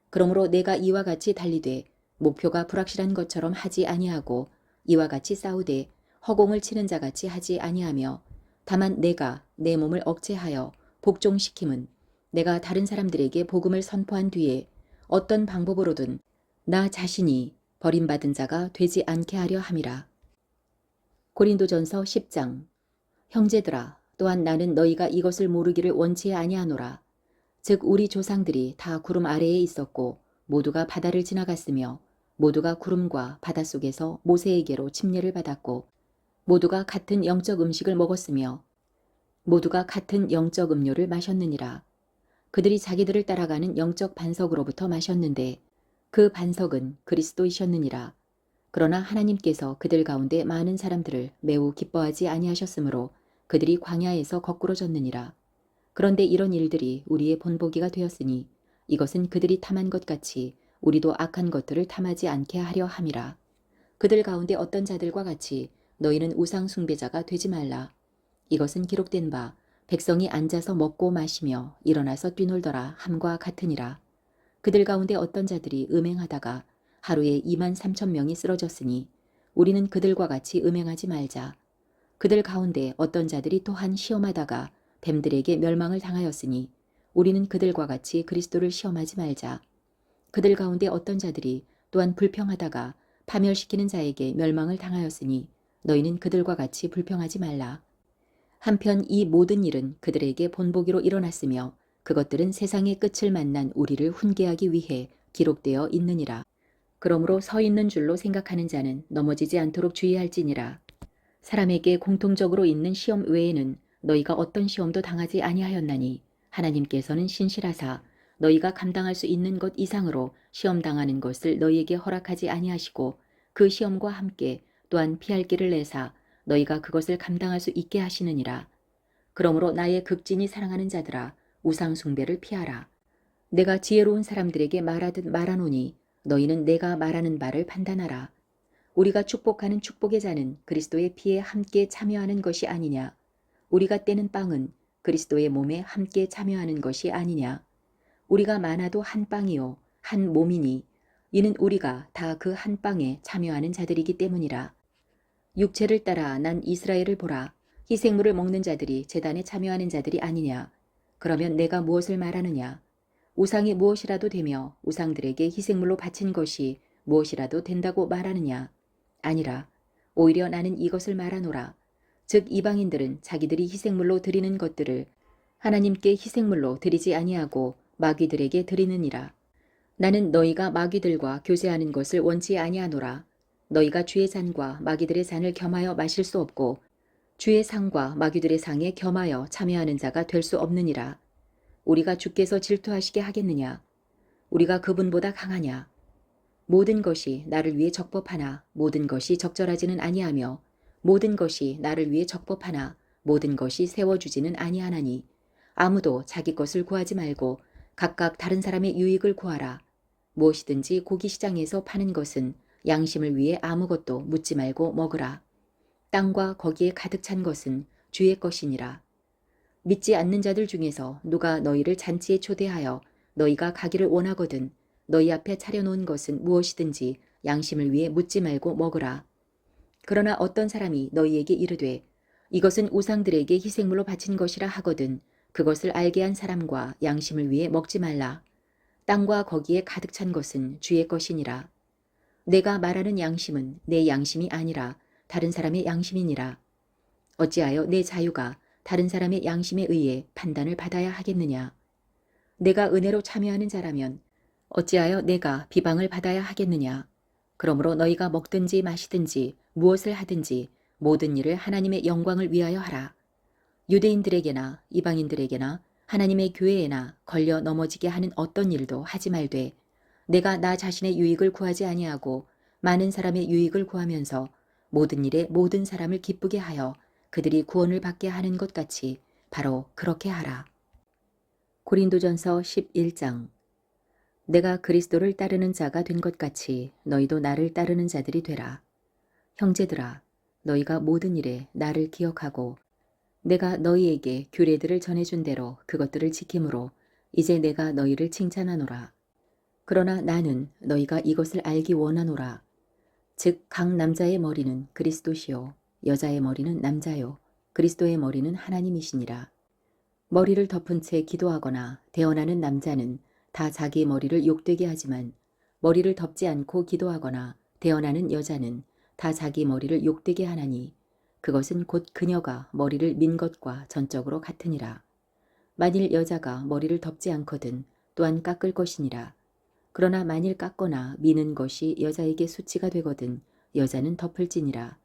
[SPEAKER 1] 그러므로 내가 이와 같이 달리되 목표가 불확실한 것처럼 하지 아니하고 이와 같이 싸우되 허공을 치는 자같이 하지 아니하며 다만 내가 내 몸을 억제하여 복종시킴은 내가 다른 사람들에게 복음을 선포한 뒤에 어떤 방법으로든 나 자신이 버림받은 자가 되지 않게 하려 함이라. 고린도전서 10장. 형제들아 또한 나는 너희가 이것을 모르기를 원치 아니하노라. 즉 우리 조상들이 다 구름 아래에 있었고 모두가 바다를 지나갔으며 모두가 구름과 바다 속에서 모세에게로 침례를 받았고 모두가 같은 영적 음식을 먹었으며 모두가 같은 영적 음료를 마셨느니라. 그들이 자기들을 따라가는 영적 반석으로부터 마셨는데 그 반석은 그리스도이셨느니라. 그러나 하나님께서 그들 가운데 많은 사람들을 매우 기뻐하지 아니하셨으므로 그들이 광야에서 거꾸로 졌느니라. 그런데 이런 일들이 우리의 본보기가 되었으니 이것은 그들이 탐한 것 같이 우리도 악한 것들을 탐하지 않게 하려 함이라. 그들 가운데 어떤 자들과 같이 너희는 우상 숭배자가 되지 말라. 이것은 기록된 바 백성이 앉아서 먹고 마시며 일어나서 뛰놀더라 함과 같으니라. 그들 가운데 어떤 자들이 음행하다가 하루에 23,000명이 쓰러졌으니 우리는 그들과 같이 음행하지 말자. 그들 가운데 어떤 자들이 또한 시험하다가 뱀들에게 멸망을 당하였으니 우리는 그들과 같이 그리스도를 시험하지 말자. 그들 가운데 어떤 자들이 또한 불평하다가 파멸시키는 자에게 멸망을 당하였으니 너희는 그들과 같이 불평하지 말라. 한편 이 모든 일은 그들에게 본보기로 일어났으며 그것들은 세상의 끝을 만난 우리를 훈계하기 위해 기록되어 있느니라. 그러므로 서 있는 줄로 생각하는 자는 넘어지지 않도록 주의할지니라. 사람에게 공통적으로 있는 시험 외에는 너희가 어떤 시험도 당하지 아니하였나니 하나님께서는 신실하사 너희가 감당할 수 있는 것 이상으로 시험 당하는 것을 너희에게 허락하지 아니하시고 그 시험과 함께 또한 피할 길을 내사 너희가 그것을 감당할 수 있게 하시느니라. 그러므로 나의 극진히 사랑하는 자들아 우상 숭배를 피하라. 내가 지혜로운 사람들에게 말하듯 말하노니 너희는 내가 말하는 바를 판단하라. 우리가 축복하는 축복의 자는 그리스도의 피에 함께 참여하는 것이 아니냐. 우리가 떼는 빵은 그리스도의 몸에 함께 참여하는 것이 아니냐. 우리가 많아도 한 빵이요 한 몸이니 이는 우리가 다 그 한 빵에 참여하는 자들이기 때문이라. 육체를 따라 난 이스라엘을 보라. 희생물을 먹는 자들이 제단에 참여하는 자들이 아니냐. 그러면 내가 무엇을 말하느냐. 우상이 무엇이라도 되며 우상들에게 희생물로 바친 것이 무엇이라도 된다고 말하느냐. 아니라 오히려 나는 이것을 말하노라. 즉 이방인들은 자기들이 희생물로 드리는 것들을 하나님께 희생물로 드리지 아니하고 마귀들에게 드리느니라. 나는 너희가 마귀들과 교제하는 것을 원치 아니하노라. 너희가 주의 잔과 마귀들의 잔을 겸하여 마실 수 없고 주의 상과 마귀들의 상에 겸하여 참여하는 자가 될 수 없느니라. 우리가 주께서 질투하시게 하겠느냐. 우리가 그분보다 강하냐. 모든 것이 나를 위해 적법하나 모든 것이 적절하지는 아니하며 모든 것이 나를 위해 적법하나 모든 것이 세워주지는 아니하나니 아무도 자기 것을 구하지 말고 각각 다른 사람의 유익을 구하라. 무엇이든지 고기 시장에서 파는 것은 양심을 위해 아무것도 묻지 말고 먹으라. 땅과 거기에 가득 찬 것은 주의 것이니라. 믿지 않는 자들 중에서 누가 너희를 잔치에 초대하여 너희가 가기를 원하거든 너희 앞에 차려놓은 것은 무엇이든지 양심을 위해 묻지 말고 먹으라. 그러나 어떤 사람이 너희에게 이르되 이것은 우상들에게 희생물로 바친 것이라 하거든 그것을 알게 한 사람과 양심을 위해 먹지 말라. 땅과 거기에 가득 찬 것은 주의 것이니라. 내가 말하는 양심은 내 양심이 아니라 다른 사람의 양심이니라. 어찌하여 내 자유가 다른 사람의 양심에 의해 판단을 받아야 하겠느냐. 내가 은혜로 참여하는 자라면 어찌하여 내가 비방을 받아야 하겠느냐. 그러므로 너희가 먹든지 마시든지 무엇을 하든지 모든 일을 하나님의 영광을 위하여 하라. 유대인들에게나 이방인들에게나 하나님의 교회에나 걸려 넘어지게 하는 어떤 일도 하지 말되 내가 나 자신의 유익을 구하지 아니하고 많은 사람의 유익을 구하면서 모든 일에 모든 사람을 기쁘게 하여 그들이 구원을 받게 하는 것 같이 바로 그렇게 하라. 고린도전서 11장. 내가 그리스도를 따르는 자가 된 것 같이 너희도 나를 따르는 자들이 되라. 형제들아, 너희가 모든 일에 나를 기억하고 내가 너희에게 규례들을 전해준 대로 그것들을 지킴으로 이제 내가 너희를 칭찬하노라. 그러나 나는 너희가 이것을 알기 원하노라. 즉 각 남자의 머리는 그리스도시요 여자의 머리는 남자요 그리스도의 머리는 하나님이시니라. 머리를 덮은 채 기도하거나 대언하는 남자는 다 자기 머리를 욕되게 하지만 머리를 덮지 않고 기도하거나 대언하는 여자는 다 자기 머리를 욕되게 하나니 그것은 곧 그녀가 머리를 민 것과 전적으로 같으니라. 만일 여자가 머리를 덮지 않거든 또한 깎을 것이니라. 그러나 만일 깎거나 미는 것이 여자에게 수치가 되거든 여자는 덮을지니라.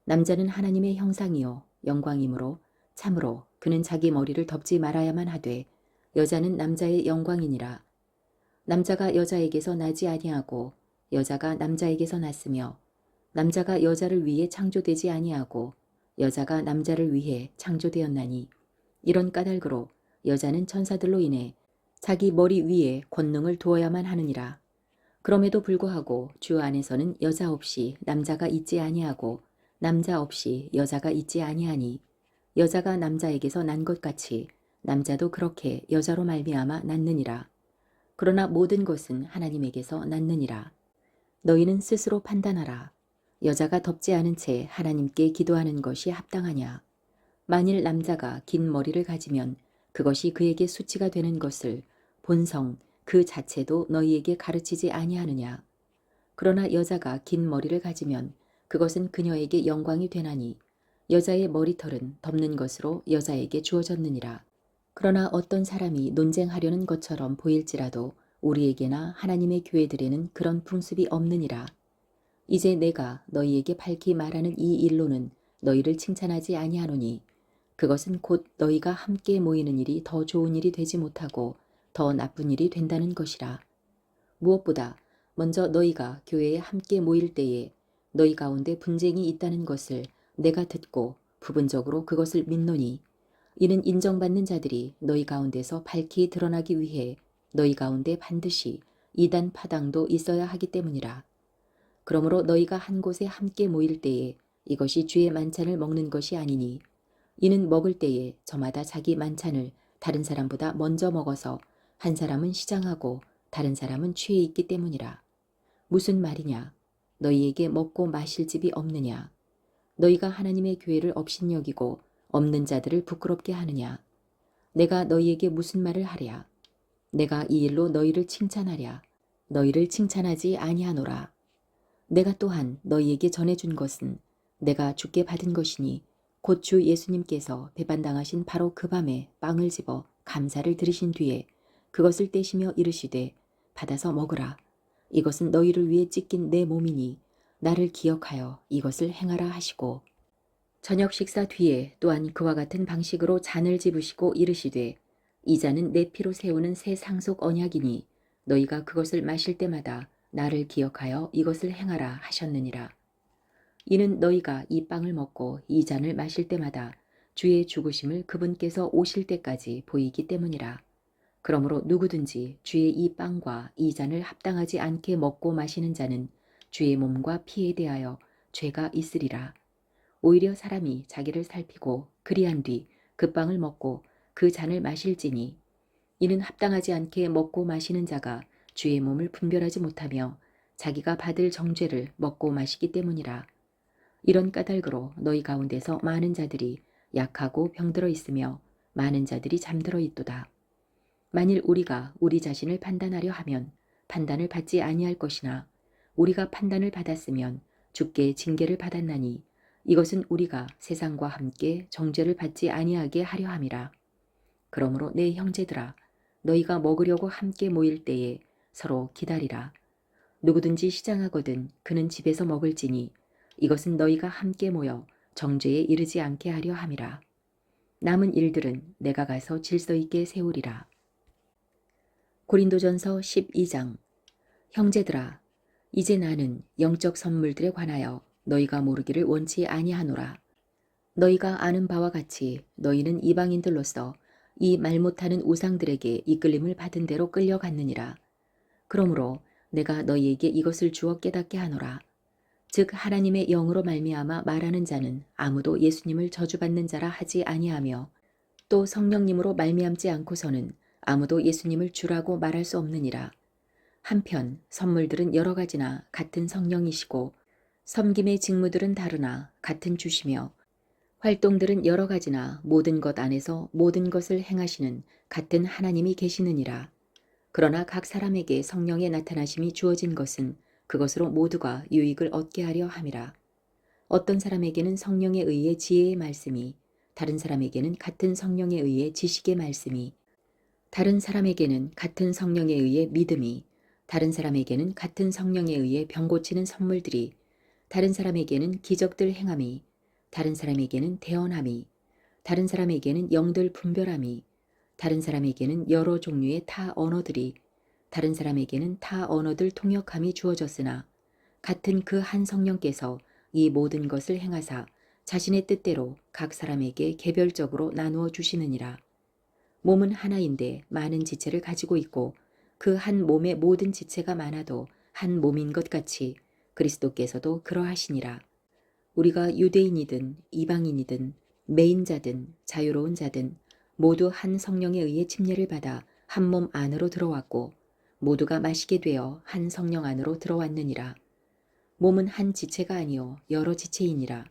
[SPEAKER 1] 남자는 하나님의 형상이요 영광이므로 참으로 그는 자기 머리를 덮지 말아야만 하되 여자는 남자의 영광이니라. 남자가 여자에게서 나지 아니하고 여자가 남자에게서 났으며 남자가 여자를 위해 창조되지 아니하고 여자가 남자를 위해 창조되었나니 이런 까닭으로 여자는 천사들로 인해 자기 머리 위에 권능을 두어야만 하느니라. 그럼에도 불구하고 주 안에서는 여자 없이 남자가 있지 아니하고 남자 없이 여자가 있지 아니하니 여자가 남자에게서 난 것 같이 남자도 그렇게 여자로 말미암아 낳느니라. 그러나 모든 것은 하나님에게서 낳느니라. 너희는 스스로 판단하라. 여자가 덮지 않은 채 하나님께 기도하는 것이 합당하냐. 만일 남자가 긴 머리를 가지면 그것이 그에게 수치가 되는 것을 본성 그 자체도 너희에게 가르치지 아니하느냐. 그러나 여자가 긴 머리를 가지면 그것은 그녀에게 영광이 되나니 여자의 머리털은 덮는 것으로 여자에게 주어졌느니라. 그러나 어떤 사람이 논쟁하려는 것처럼 보일지라도 우리에게나 하나님의 교회들에는 그런 풍습이 없느니라. 이제 내가 너희에게 밝히 말하는 이 일로는 너희를 칭찬하지 아니하노니 그것은 곧 너희가 함께 모이는 일이 더 좋은 일이 되지 못하고 더 나쁜 일이 된다는 것이라. 무엇보다 먼저 너희가 교회에 함께 모일 때에 너희 가운데 분쟁이 있다는 것을 내가 듣고 부분적으로 그것을 믿노니 이는 인정받는 자들이 너희 가운데서 밝히 드러나기 위해 너희 가운데 반드시 이단 파당도 있어야 하기 때문이라. 그러므로 너희가 한 곳에 함께 모일 때에 이것이 주의 만찬을 먹는 것이 아니니 이는 먹을 때에 저마다 자기 만찬을 다른 사람보다 먼저 먹어서 한 사람은 시장하고 다른 사람은 취해 있기 때문이라. 무슨 말이냐? 너희에게 먹고 마실 집이 없느냐? 너희가 하나님의 교회를 업신여기고 없는 자들을 부끄럽게 하느냐? 내가 너희에게 무슨 말을 하랴? 내가 이 일로 너희를 칭찬하랴? 너희를 칭찬하지 아니하노라. 내가 또한 너희에게 전해준 것은 내가 주께 받은 것이니 곧 주 예수님께서 배반당하신 바로 그 밤에 빵을 집어 감사를 드리신 뒤에 그것을 떼시며 이르시되 받아서 먹으라. 이것은 너희를 위해 찢긴 내 몸이니 나를 기억하여 이것을 행하라 하시고 저녁 식사 뒤에 또한 그와 같은 방식으로 잔을 집으시고 이르시되 이 잔은 내 피로 세우는 새 상속 언약이니 너희가 그것을 마실 때마다 나를 기억하여 이것을 행하라 하셨느니라. 이는 너희가 이 빵을 먹고 이 잔을 마실 때마다 주의 죽으심을 그분께서 오실 때까지 보이기 때문이라. 그러므로 누구든지 주의 이 빵과 이 잔을 합당하지 않게 먹고 마시는 자는 주의 몸과 피에 대하여 죄가 있으리라. 오히려 사람이 자기를 살피고 그리한 뒤 그 빵을 먹고 그 잔을 마실지니 이는 합당하지 않게 먹고 마시는 자가 주의 몸을 분별하지 못하며 자기가 받을 정죄를 먹고 마시기 때문이라. 이런 까닭으로 너희 가운데서 많은 자들이 약하고 병들어 있으며 많은 자들이 잠들어 있도다. 만일 우리가 우리 자신을 판단하려 하면 판단을 받지 아니할 것이나 우리가 판단을 받았으면 주께 징계를 받았나니 이것은 우리가 세상과 함께 정죄를 받지 아니하게 하려 함이라. 그러므로 내 형제들아 너희가 먹으려고 함께 모일 때에 서로 기다리라. 누구든지 시장하거든 그는 집에서 먹을지니 이것은 너희가 함께 모여 정죄에 이르지 않게 하려 함이라. 남은 일들은 내가 가서 질서 있게 세우리라. 고린도전서 12장. 형제들아 이제 나는 영적 선물들에 관하여 너희가 모르기를 원치 아니하노라. 너희가 아는 바와 같이 너희는 이방인들로서 이 말 못하는 우상들에게 이끌림을 받은 대로 끌려갔느니라. 그러므로 내가 너희에게 이것을 주어 깨닫게 하노라. 즉 하나님의 영으로 말미암아 말하는 자는 아무도 예수님을 저주받는 자라 하지 아니하며 또 성령님으로 말미암지 않고서는 아무도 예수님을 주라고 말할 수 없느니라. 한편 선물들은 여러 가지나 같은 성령이시고 섬김의 직무들은 다르나 같은 주시며 활동들은 여러 가지나 모든 것 안에서 모든 것을 행하시는 같은 하나님이 계시느니라. 그러나 각 사람에게 성령의 나타나심이 주어진 것은 그것으로 모두가 유익을 얻게 하려 함이라. 어떤 사람에게는 성령에 의해 지혜의 말씀이, 다른 사람에게는 같은 성령에 의해 지식의 말씀이, 다른 사람에게는 같은 성령에 의해 믿음이, 다른 사람에게는 같은 성령에 의해 병 고치는 선물들이, 다른 사람에게는 기적들 행함이, 다른 사람에게는 대언함이, 다른 사람에게는 영들 분별함이, 다른 사람에게는 여러 종류의 타 언어들이, 다른 사람에게는 타 언어들 통역함이 주어졌으나 같은 그 한 성령께서 이 모든 것을 행하사 자신의 뜻대로 각 사람에게 개별적으로 나누어 주시느니라. 몸은 하나인데 많은 지체를 가지고 있고 그 한 몸의 모든 지체가 많아도 한 몸인 것 같이 그리스도께서도 그러하시니라. 우리가 유대인이든 이방인이든 매인자든 자유로운 자든 모두 한 성령에 의해 침례를 받아 한 몸 안으로 들어왔고 모두가 마시게 되어 한 성령 안으로 들어왔느니라. 몸은 한 지체가 아니요 여러 지체이니라.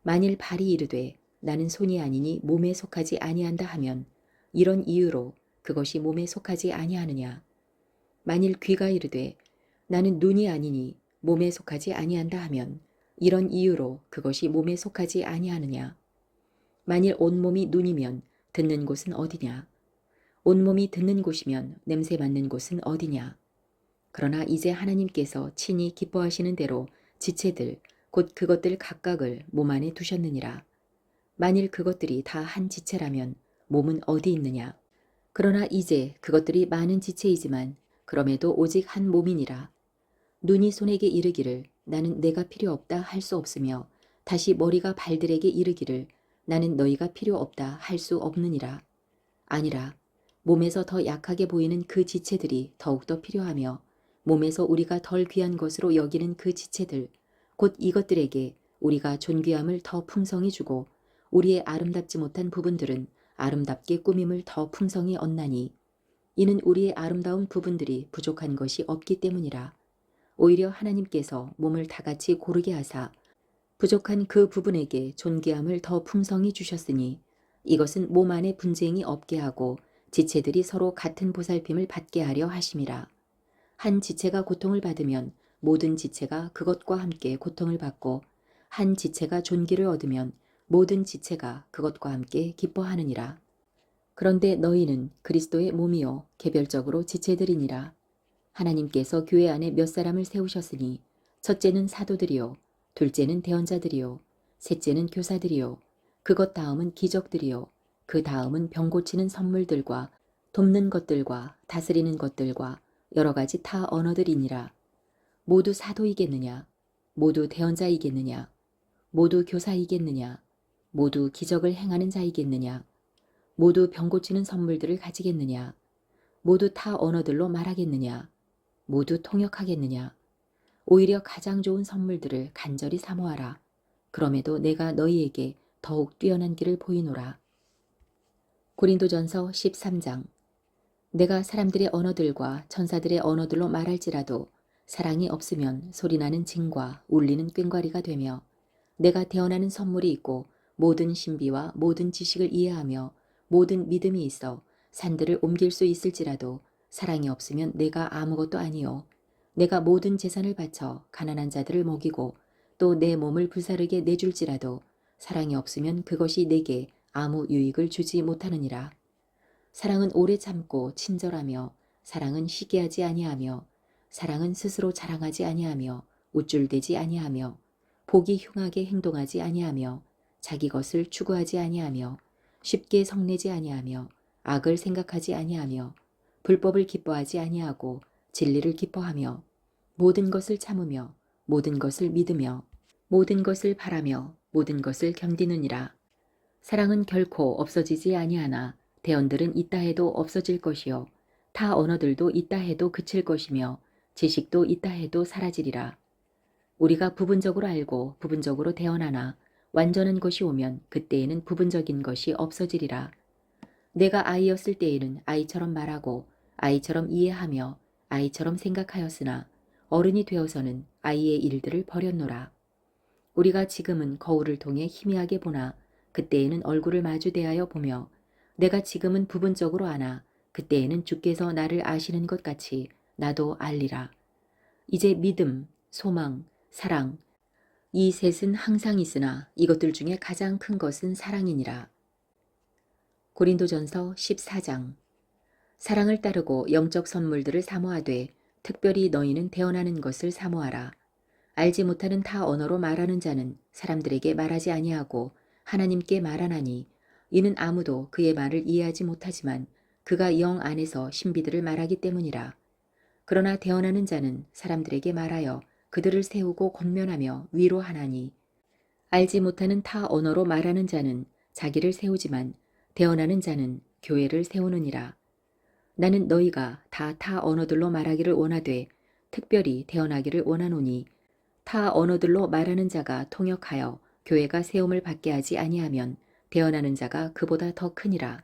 [SPEAKER 1] 만일 발이 이르되 나는 손이 아니니 몸에 속하지 아니한다 하면 이런 이유로 그것이 몸에 속하지 아니하느냐. 만일 귀가 이르되 나는 눈이 아니니 몸에 속하지 아니한다 하면 이런 이유로 그것이 몸에 속하지 아니하느냐. 만일 온몸이 눈이면 듣는 곳은 어디냐. 온몸이 듣는 곳이면 냄새 맡는 곳은 어디냐. 그러나 이제 하나님께서 친히 기뻐하시는 대로 지체들 곧 그것들 각각을 몸 안에 두셨느니라. 만일 그것들이 다 한 지체라면 몸은 어디 있느냐. 그러나 이제 그것들이 많은 지체이지만 그럼에도 오직 한 몸이니라. 눈이 손에게 이르기를 나는 내가 필요 없다 할 수 없으며 다시 머리가 발들에게 이르기를 나는 너희가 필요 없다 할 수 없느니라. 아니라 몸에서 더 약하게 보이는 그 지체들이 더욱더 필요하며 몸에서 우리가 덜 귀한 것으로 여기는 그 지체들 곧 이것들에게 우리가 존귀함을 더 풍성히 주고 우리의 아름답지 못한 부분들은 아름답게 꾸밈을 더 풍성히 얻나니 이는 우리의 아름다운 부분들이 부족한 것이 없기 때문이라. 오히려 하나님께서 몸을 다같이 고르게 하사 부족한 그 부분에게 존귀함을 더 풍성히 주셨으니 이것은 몸 안에 분쟁이 없게 하고 지체들이 서로 같은 보살핌을 받게 하려 하심이라. 한 지체가 고통을 받으면 모든 지체가 그것과 함께 고통을 받고 한 지체가 존귀를 얻으면 모든 지체가 그것과 함께 기뻐하느니라. 그런데 너희는 그리스도의 몸이요 개별적으로 지체들이니라. 하나님께서 교회 안에 몇 사람을 세우셨으니 첫째는 사도들이요 둘째는 대언자들이요 셋째는 교사들이요 그것 다음은 기적들이요 그 다음은 병 고치는 선물들과 돕는 것들과 다스리는 것들과 여러 가지 타 언어들이니라. 모두 사도이겠느냐 모두 대언자이겠느냐 모두 교사이겠느냐 모두 기적을 행하는 자이겠느냐 모두 병 고치는 선물들을 가지겠느냐 모두 타 언어들로 말하겠느냐 모두 통역하겠느냐. 오히려 가장 좋은 선물들을 간절히 사모하라. 그럼에도 내가 너희에게 더욱 뛰어난 길을 보이노라. 고린도전서 13장. 내가 사람들의 언어들과 천사들의 언어들로 말할지라도 사랑이 없으면 소리나는 징과 울리는 꽹과리가 되며 내가 대언하는 선물이 있고 모든 신비와 모든 지식을 이해하며 모든 믿음이 있어 산들을 옮길 수 있을지라도 사랑이 없으면 내가 아무것도 아니요. 내가 모든 재산을 바쳐 가난한 자들을 먹이고 또 내 몸을 불사르게 내줄지라도 사랑이 없으면 그것이 내게 아무 유익을 주지 못하느니라. 사랑은 오래 참고 친절하며 사랑은 시기하지 아니하며 사랑은 스스로 자랑하지 아니하며 우쭐대지 아니하며 복이 흉하게 행동하지 아니하며 자기 것을 추구하지 아니하며 쉽게 성내지 아니하며 악을 생각하지 아니하며 불법을 기뻐하지 아니하고 진리를 기뻐하며 모든 것을 참으며 모든 것을 믿으며 모든 것을 바라며 모든 것을 견디느니라. 사랑은 결코 없어지지 아니하나 대언들은 있다 해도 없어질 것이요 타 언어들도 있다 해도 그칠 것이며 지식도 있다 해도 사라지리라. 우리가 부분적으로 알고 부분적으로 대언하나 완전한 것이 오면 그때에는 부분적인 것이 없어지리라. 내가 아이였을 때에는 아이처럼 말하고 아이처럼 이해하며 아이처럼 생각하였으나 어른이 되어서는 아이의 일들을 버렸노라. 우리가 지금은 거울을 통해 희미하게 보나 그때에는 얼굴을 마주 대하여 보며 내가 지금은 부분적으로 아나 그때에는 주께서 나를 아시는 것 같이 나도 알리라. 이제 믿음, 소망, 사랑 이 셋은 항상 있으나 이것들 중에 가장 큰 것은 사랑이니라. 고린도전서 14장. 사랑을 따르고 영적 선물들을 사모하되 특별히 너희는 대언하는 것을 사모하라. 알지 못하는 타 언어로 말하는 자는 사람들에게 말하지 아니하고 하나님께 말하나니 이는 아무도 그의 말을 이해하지 못하지만 그가 영 안에서 신비들을 말하기 때문이라. 그러나 대언하는 자는 사람들에게 말하여 그들을 세우고 권면하며 위로하나니 알지 못하는 타 언어로 말하는 자는 자기를 세우지만 대언하는 자는 교회를 세우느니라. 나는 너희가 다 타 언어들로 말하기를 원하되 특별히 대언하기를 원하노니 타 언어들로 말하는 자가 통역하여 교회가 세움을 받게 하지 아니하면 대언하는 자가 그보다 더 크니라.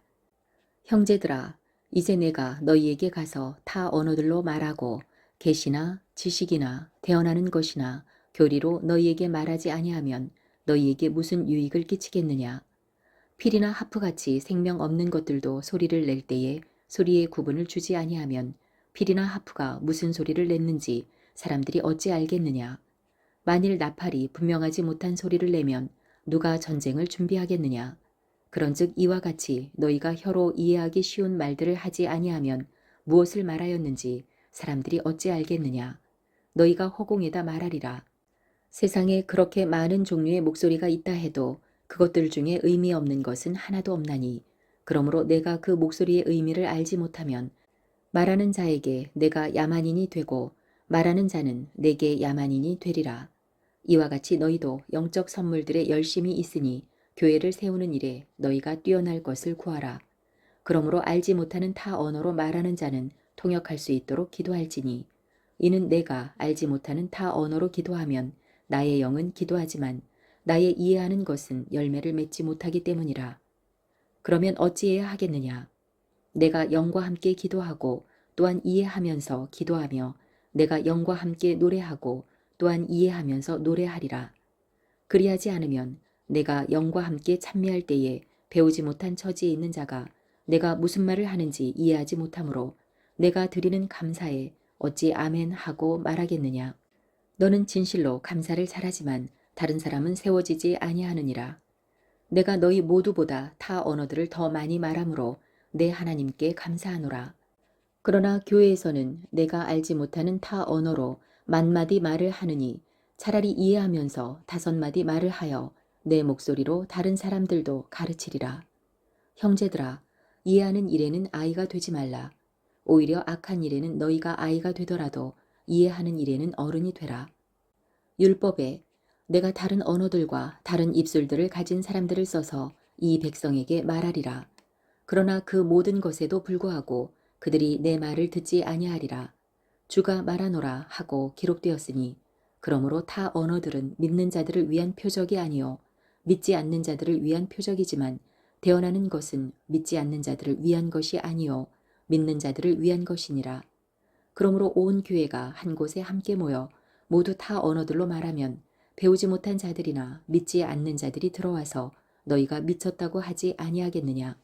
[SPEAKER 1] 형제들아, 이제 내가 너희에게 가서 타 언어들로 말하고 계시나 지식이나 대언하는 것이나 교리로 너희에게 말하지 아니하면 너희에게 무슨 유익을 끼치겠느냐. 필이나 하프같이 생명 없는 것들도 소리를 낼 때에 소리의 구분을 주지 아니하면 필이나 하프가 무슨 소리를 냈는지 사람들이 어찌 알겠느냐. 만일 나팔이 분명하지 못한 소리를 내면 누가 전쟁을 준비하겠느냐. 그런즉 이와 같이 너희가 혀로 이해하기 쉬운 말들을 하지 아니하면 무엇을 말하였는지 사람들이 어찌 알겠느냐. 너희가 허공에다 말하리라. 세상에 그렇게 많은 종류의 목소리가 있다 해도 그것들 중에 의미 없는 것은 하나도 없나니 그러므로 내가 그 목소리의 의미를 알지 못하면 말하는 자에게 내가 야만인이 되고 말하는 자는 내게 야만인이 되리라. 이와 같이 너희도 영적 선물들에 열심히 있으니 교회를 세우는 일에 너희가 뛰어날 것을 구하라. 그러므로 알지 못하는 타 언어로 말하는 자는 통역할 수 있도록 기도할지니 이는 내가 알지 못하는 타 언어로 기도하면 나의 영은 기도하지만 나의 이해하는 것은 열매를 맺지 못하기 때문이라. 그러면 어찌해야 하겠느냐? 내가 영과 함께 기도하고 또한 이해하면서 기도하며 내가 영과 함께 노래하고 또한 이해하면서 노래하리라. 그리하지 않으면 내가 영과 함께 찬미할 때에 배우지 못한 처지에 있는 자가 내가 무슨 말을 하는지 이해하지 못하므로 내가 드리는 감사에 어찌 아멘 하고 말하겠느냐. 너는 진실로 감사를 잘하지만 다른 사람은 세워지지 아니하느니라. 내가 너희 모두보다 타 언어들을 더 많이 말하므로 내 하나님께 감사하노라. 그러나 교회에서는 내가 알지 못하는 타 언어로 만마디 말을 하느니 차라리 이해하면서 5마디 말을 하여 내 목소리로 다른 사람들도 가르치리라. 형제들아, 이해하는 일에는 아이가 되지 말라. 오히려 악한 일에는 너희가 아이가 되더라도 이해하는 일에는 어른이 되라. 율법에 내가 다른 언어들과 다른 입술들을 가진 사람들을 써서 이 백성에게 말하리라. 그러나 그 모든 것에도 불구하고 그들이 내 말을 듣지 아니하리라. 주가 말하노라 하고 기록되었으니 그러므로 타 언어들은 믿는 자들을 위한 표적이 아니요 믿지 않는 자들을 위한 표적이지만 대언하는 것은 믿지 않는 자들을 위한 것이 아니요 믿는 자들을 위한 것이니라. 그러므로 온 교회가 한 곳에 함께 모여 모두 타 언어들로 말하면 배우지 못한 자들이나 믿지 않는 자들이 들어와서 너희가 미쳤다고 하지 아니하겠느냐.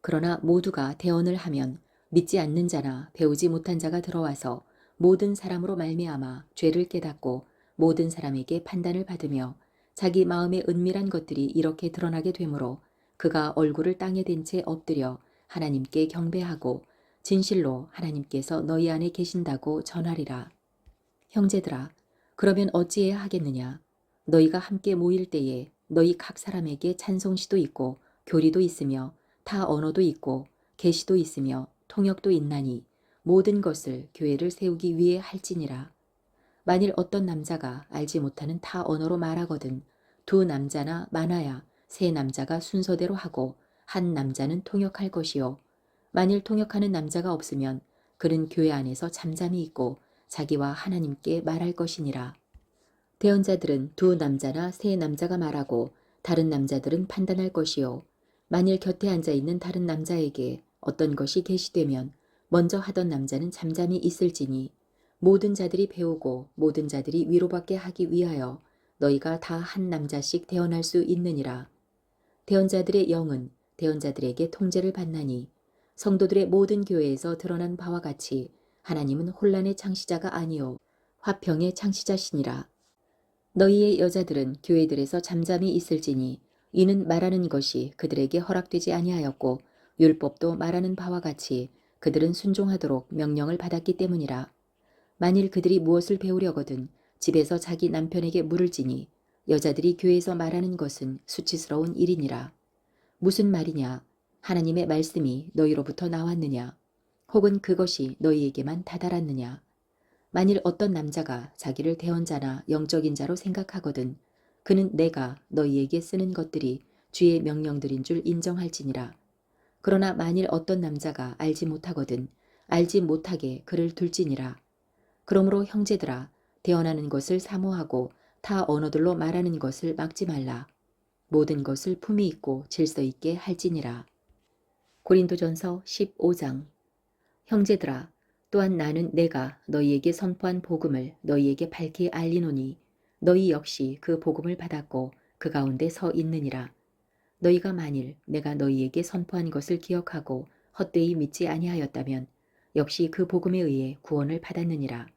[SPEAKER 1] 그러나 모두가 대언을 하면 믿지 않는 자나 배우지 못한 자가 들어와서 모든 사람으로 말미암아 죄를 깨닫고 모든 사람에게 판단을 받으며 자기 마음의 은밀한 것들이 이렇게 드러나게 되므로 그가 얼굴을 땅에 댄 채 엎드려 하나님께 경배하고 진실로 하나님께서 너희 안에 계신다고 전하리라. 형제들아, 그러면 어찌해야 하겠느냐? 너희가 함께 모일 때에 너희 각 사람에게 찬송시도 있고 교리도 있으며 타 언어도 있고 계시도 있으며 통역도 있나니 모든 것을 교회를 세우기 위해 할지니라. 만일 어떤 남자가 알지 못하는 타 언어로 말하거든 두 남자나 많아야 세 남자가 순서대로 하고 한 남자는 통역할 것이요. 만일 통역하는 남자가 없으면 그는 교회 안에서 잠잠히 있고 자기와 하나님께 말할 것이니라. 대언자들은 두 남자나 세 남자가 말하고 다른 남자들은 판단할 것이요. 만일 곁에 앉아 있는 다른 남자에게 어떤 것이 계시되면 먼저 하던 남자는 잠잠히 있을지니 모든 자들이 배우고 모든 자들이 위로받게 하기 위하여 너희가 다 한 남자씩 대언할 수 있느니라. 대언자들의 영은 대언자들에게 통제를 받나니 성도들의 모든 교회에서 드러난 바와 같이 하나님은 혼란의 창시자가 아니요 화평의 창시자시니라. 너희의 여자들은 교회들에서 잠잠히 있을지니 이는 말하는 것이 그들에게 허락되지 아니하였고 율법도 말하는 바와 같이 그들은 순종하도록 명령을 받았기 때문이라. 만일 그들이 무엇을 배우려거든 집에서 자기 남편에게 물을지니 여자들이 교회에서 말하는 것은 수치스러운 일이니라. 무슨 말이냐? 하나님의 말씀이 너희로부터 나왔느냐? 혹은 그것이 너희에게만 다다랐느냐? 만일 어떤 남자가 자기를 대언자나 영적인 자로 생각하거든 그는 내가 너희에게 쓰는 것들이 주의 명령들인 줄 인정할지니라. 그러나 만일 어떤 남자가 알지 못하거든 알지 못하게 그를 둘지니라. 그러므로 형제들아, 대언하는 것을 사모하고 타 언어들로 말하는 것을 막지 말라. 모든 것을 품위 있고 질서 있게 할지니라. 고린도전서 15장. 형제들아, 또한 나는 내가 너희에게 선포한 복음을 너희에게 밝히 알리노니 너희 역시 그 복음을 받았고 그 가운데 서 있느니라. 너희가 만일 내가 너희에게 선포한 것을 기억하고 헛되이 믿지 아니하였다면 역시 그 복음에 의해 구원을 받았느니라.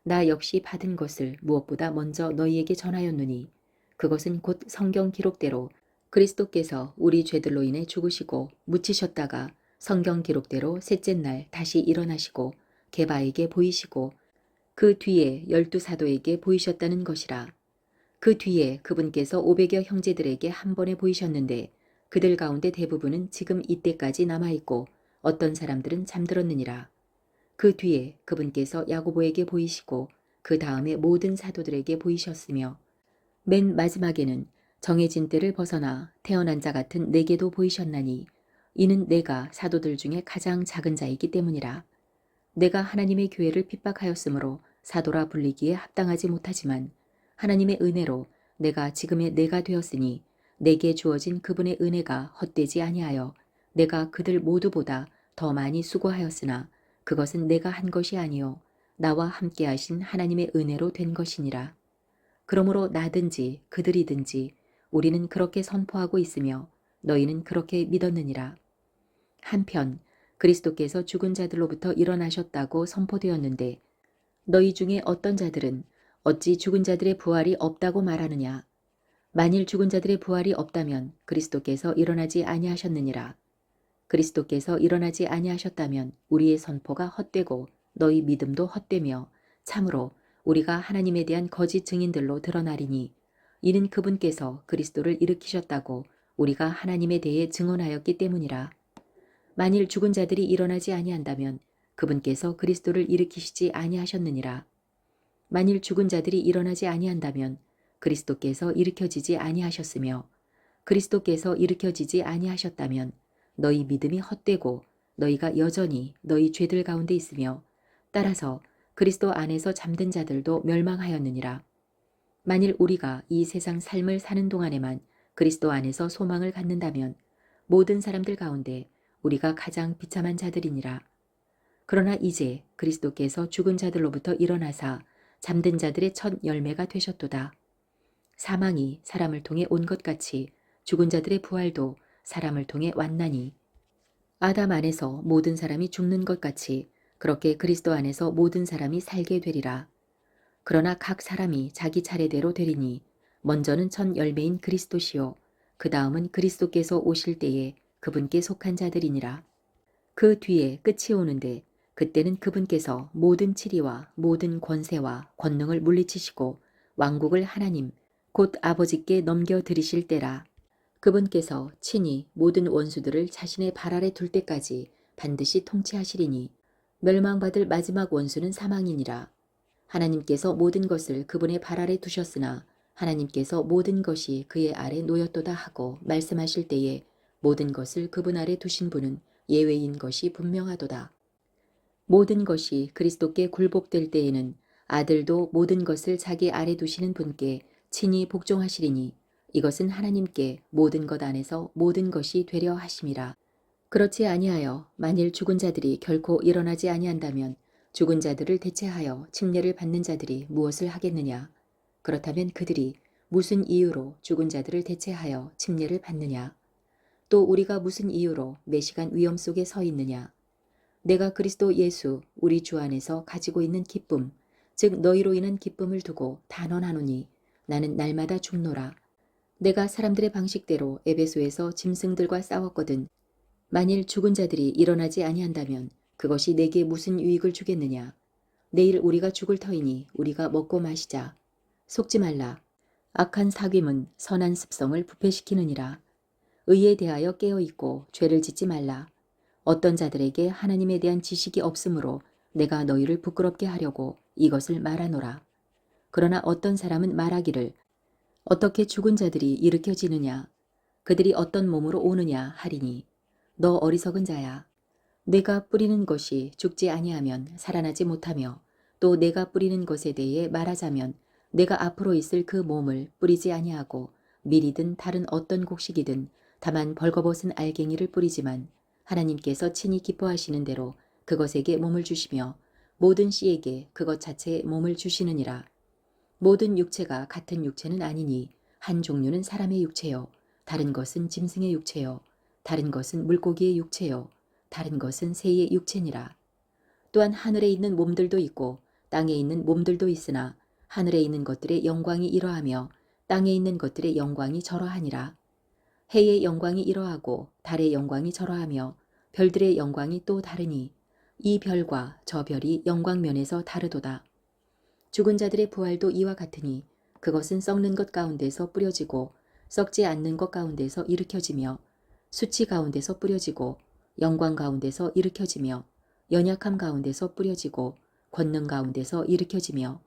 [SPEAKER 1] 나 역시 받은 것을 무엇보다 먼저 너희에게 전하였노니 그것은 곧 성경 기록대로 그리스도께서 우리 죄들로 인해 죽으시고 묻히셨다가 성경 기록대로 셋째 날 다시 일어나시고 게바에게 보이시고 그 뒤에 12사도에게 보이셨다는 것이라. 그 뒤에 그분께서 500여 형제들에게 한 번에 보이셨는데 그들 가운데 대부분은 지금 이때까지 남아있고 어떤 사람들은 잠들었느니라. 그 뒤에 그분께서 야고보에게 보이시고 그 다음에 모든 사도들에게 보이셨으며 맨 마지막에는 정해진 때를 벗어나 태어난 자 같은 내게도 보이셨나니 이는 내가 사도들 중에 가장 작은 자이기 때문이라. 내가 하나님의 교회를 핍박하였으므로 사도라 불리기에 합당하지 못하지만 하나님의 은혜로 내가 지금의 내가 되었으니 내게 주어진 그분의 은혜가 헛되지 아니하여 내가 그들 모두보다 더 많이 수고하였으나 그것은 내가 한 것이 아니요 나와 함께 하신 하나님의 은혜로 된 것이니라. 그러므로 나든지 그들이든지 우리는 그렇게 선포하고 있으며 너희는 그렇게 믿었느니라. 한편 그리스도께서 죽은 자들로부터 일어나셨다고 선포되었는데 너희 중에 어떤 자들은 어찌 죽은 자들의 부활이 없다고 말하느냐. 만일 죽은 자들의 부활이 없다면 그리스도께서 일어나지 아니하셨느니라. 그리스도께서 일어나지 아니하셨다면 우리의 선포가 헛되고 너희 믿음도 헛되며 참으로 우리가 하나님에 대한 거짓 증인들로 드러나리니 이는 그분께서 그리스도를 일으키셨다고 우리가 하나님에 대해 증언하였기 때문이라. 만일 죽은 자들이 일어나지 아니한다면 그분께서 그리스도를 일으키시지 아니하셨느니라. 만일 죽은 자들이 일어나지 아니한다면 그리스도께서 일으켜지지 아니하셨으며 그리스도께서 일으켜지지 아니하셨다면 너희 믿음이 헛되고 너희가 여전히 너희 죄들 가운데 있으며 따라서 그리스도 안에서 잠든 자들도 멸망하였느니라. 만일 우리가 이 세상 삶을 사는 동안에만 그리스도 안에서 소망을 갖는다면 모든 사람들 가운데 우리가 가장 비참한 자들이니라. 그러나 이제 그리스도께서 죽은 자들로부터 일어나사 잠든 자들의 첫 열매가 되셨도다. 사망이 사람을 통해 온 것 같이 죽은 자들의 부활도 사람을 통해 왔나니 아담 안에서 모든 사람이 죽는 것 같이 그렇게 그리스도 안에서 모든 사람이 살게 되리라. 그러나 각 사람이 자기 차례대로 되리니 먼저는 첫 열매인 그리스도시요 그 다음은 그리스도께서 오실 때에 그분께 속한 자들이니라. 그 뒤에 끝이 오는데 그때는 그분께서 모든 치리와 모든 권세와 권능을 물리치시고 왕국을 하나님 곧 아버지께 넘겨드리실 때라. 그분께서 친히 모든 원수들을 자신의 발 아래 둘 때까지 반드시 통치하시리니 멸망받을 마지막 원수는 사망이니라. 하나님께서 모든 것을 그분의 발 아래 두셨으나 하나님께서 모든 것이 그의 아래 놓였도다 하고 말씀하실 때에 모든 것을 그분 아래 두신 분은 예외인 것이 분명하도다. 모든 것이 그리스도께 굴복될 때에는 아들도 모든 것을 자기 아래 두시는 분께 친히 복종하시리니 이것은 하나님께 모든 것 안에서 모든 것이 되려 하심이라. 그렇지 아니하여 만일 죽은 자들이 결코 일어나지 아니한다면 죽은 자들을 대체하여 침례를 받는 자들이 무엇을 하겠느냐. 그렇다면 그들이 무슨 이유로 죽은 자들을 대체하여 침례를 받느냐. 또 우리가 무슨 이유로 매시간 위험 속에 서 있느냐. 내가 그리스도 예수 우리 주 안에서 가지고 있는 기쁨 즉 너희로 인한 기쁨을 두고 단언하노니 나는 날마다 죽노라. 내가 사람들의 방식대로 에베소에서 짐승들과 싸웠거든. 만일 죽은 자들이 일어나지 아니한다면 그것이 내게 무슨 유익을 주겠느냐. 내일 우리가 죽을 터이니 우리가 먹고 마시자. 속지 말라. 악한 사귐은 선한 습성을 부패시키느니라. 의에 대하여 깨어있고 죄를 짓지 말라. 어떤 자들에게 하나님에 대한 지식이 없으므로 내가 너희를 부끄럽게 하려고 이것을 말하노라. 그러나 어떤 사람은 말하기를 어떻게 죽은 자들이 일으켜지느냐. 그들이 어떤 몸으로 오느냐 하리니 너 어리석은 자야. 내가 뿌리는 것이 죽지 아니하면 살아나지 못하며 또 내가 뿌리는 것에 대해 말하자면 내가 앞으로 있을 그 몸을 뿌리지 아니하고 밀이든 다른 어떤 곡식이든 다만 벌거벗은 알갱이를 뿌리지만 하나님께서 친히 기뻐하시는 대로 그것에게 몸을 주시며 모든 씨에게 그것 자체의 몸을 주시느니라. 모든 육체가 같은 육체는 아니니 한 종류는 사람의 육체요 다른 것은 짐승의 육체요 다른 것은 물고기의 육체요 다른 것은 새의 육체니라. 또한 하늘에 있는 몸들도 있고 땅에 있는 몸들도 있으나 하늘에 있는 것들의 영광이 이러하며 땅에 있는 것들의 영광이 저러하니라. 해의 영광이 이러하고 달의 영광이 저러하며 별들의 영광이 또 다르니 이 별과 저 별이 영광면에서 다르도다. 죽은 자들의 부활도 이와 같으니 그것은 썩는 것 가운데서 뿌려지고 썩지 않는 것 가운데서 일으켜지며 수치 가운데서 뿌려지고 영광 가운데서 일으켜지며 연약함 가운데서 뿌려지고 권능 가운데서 일으켜지며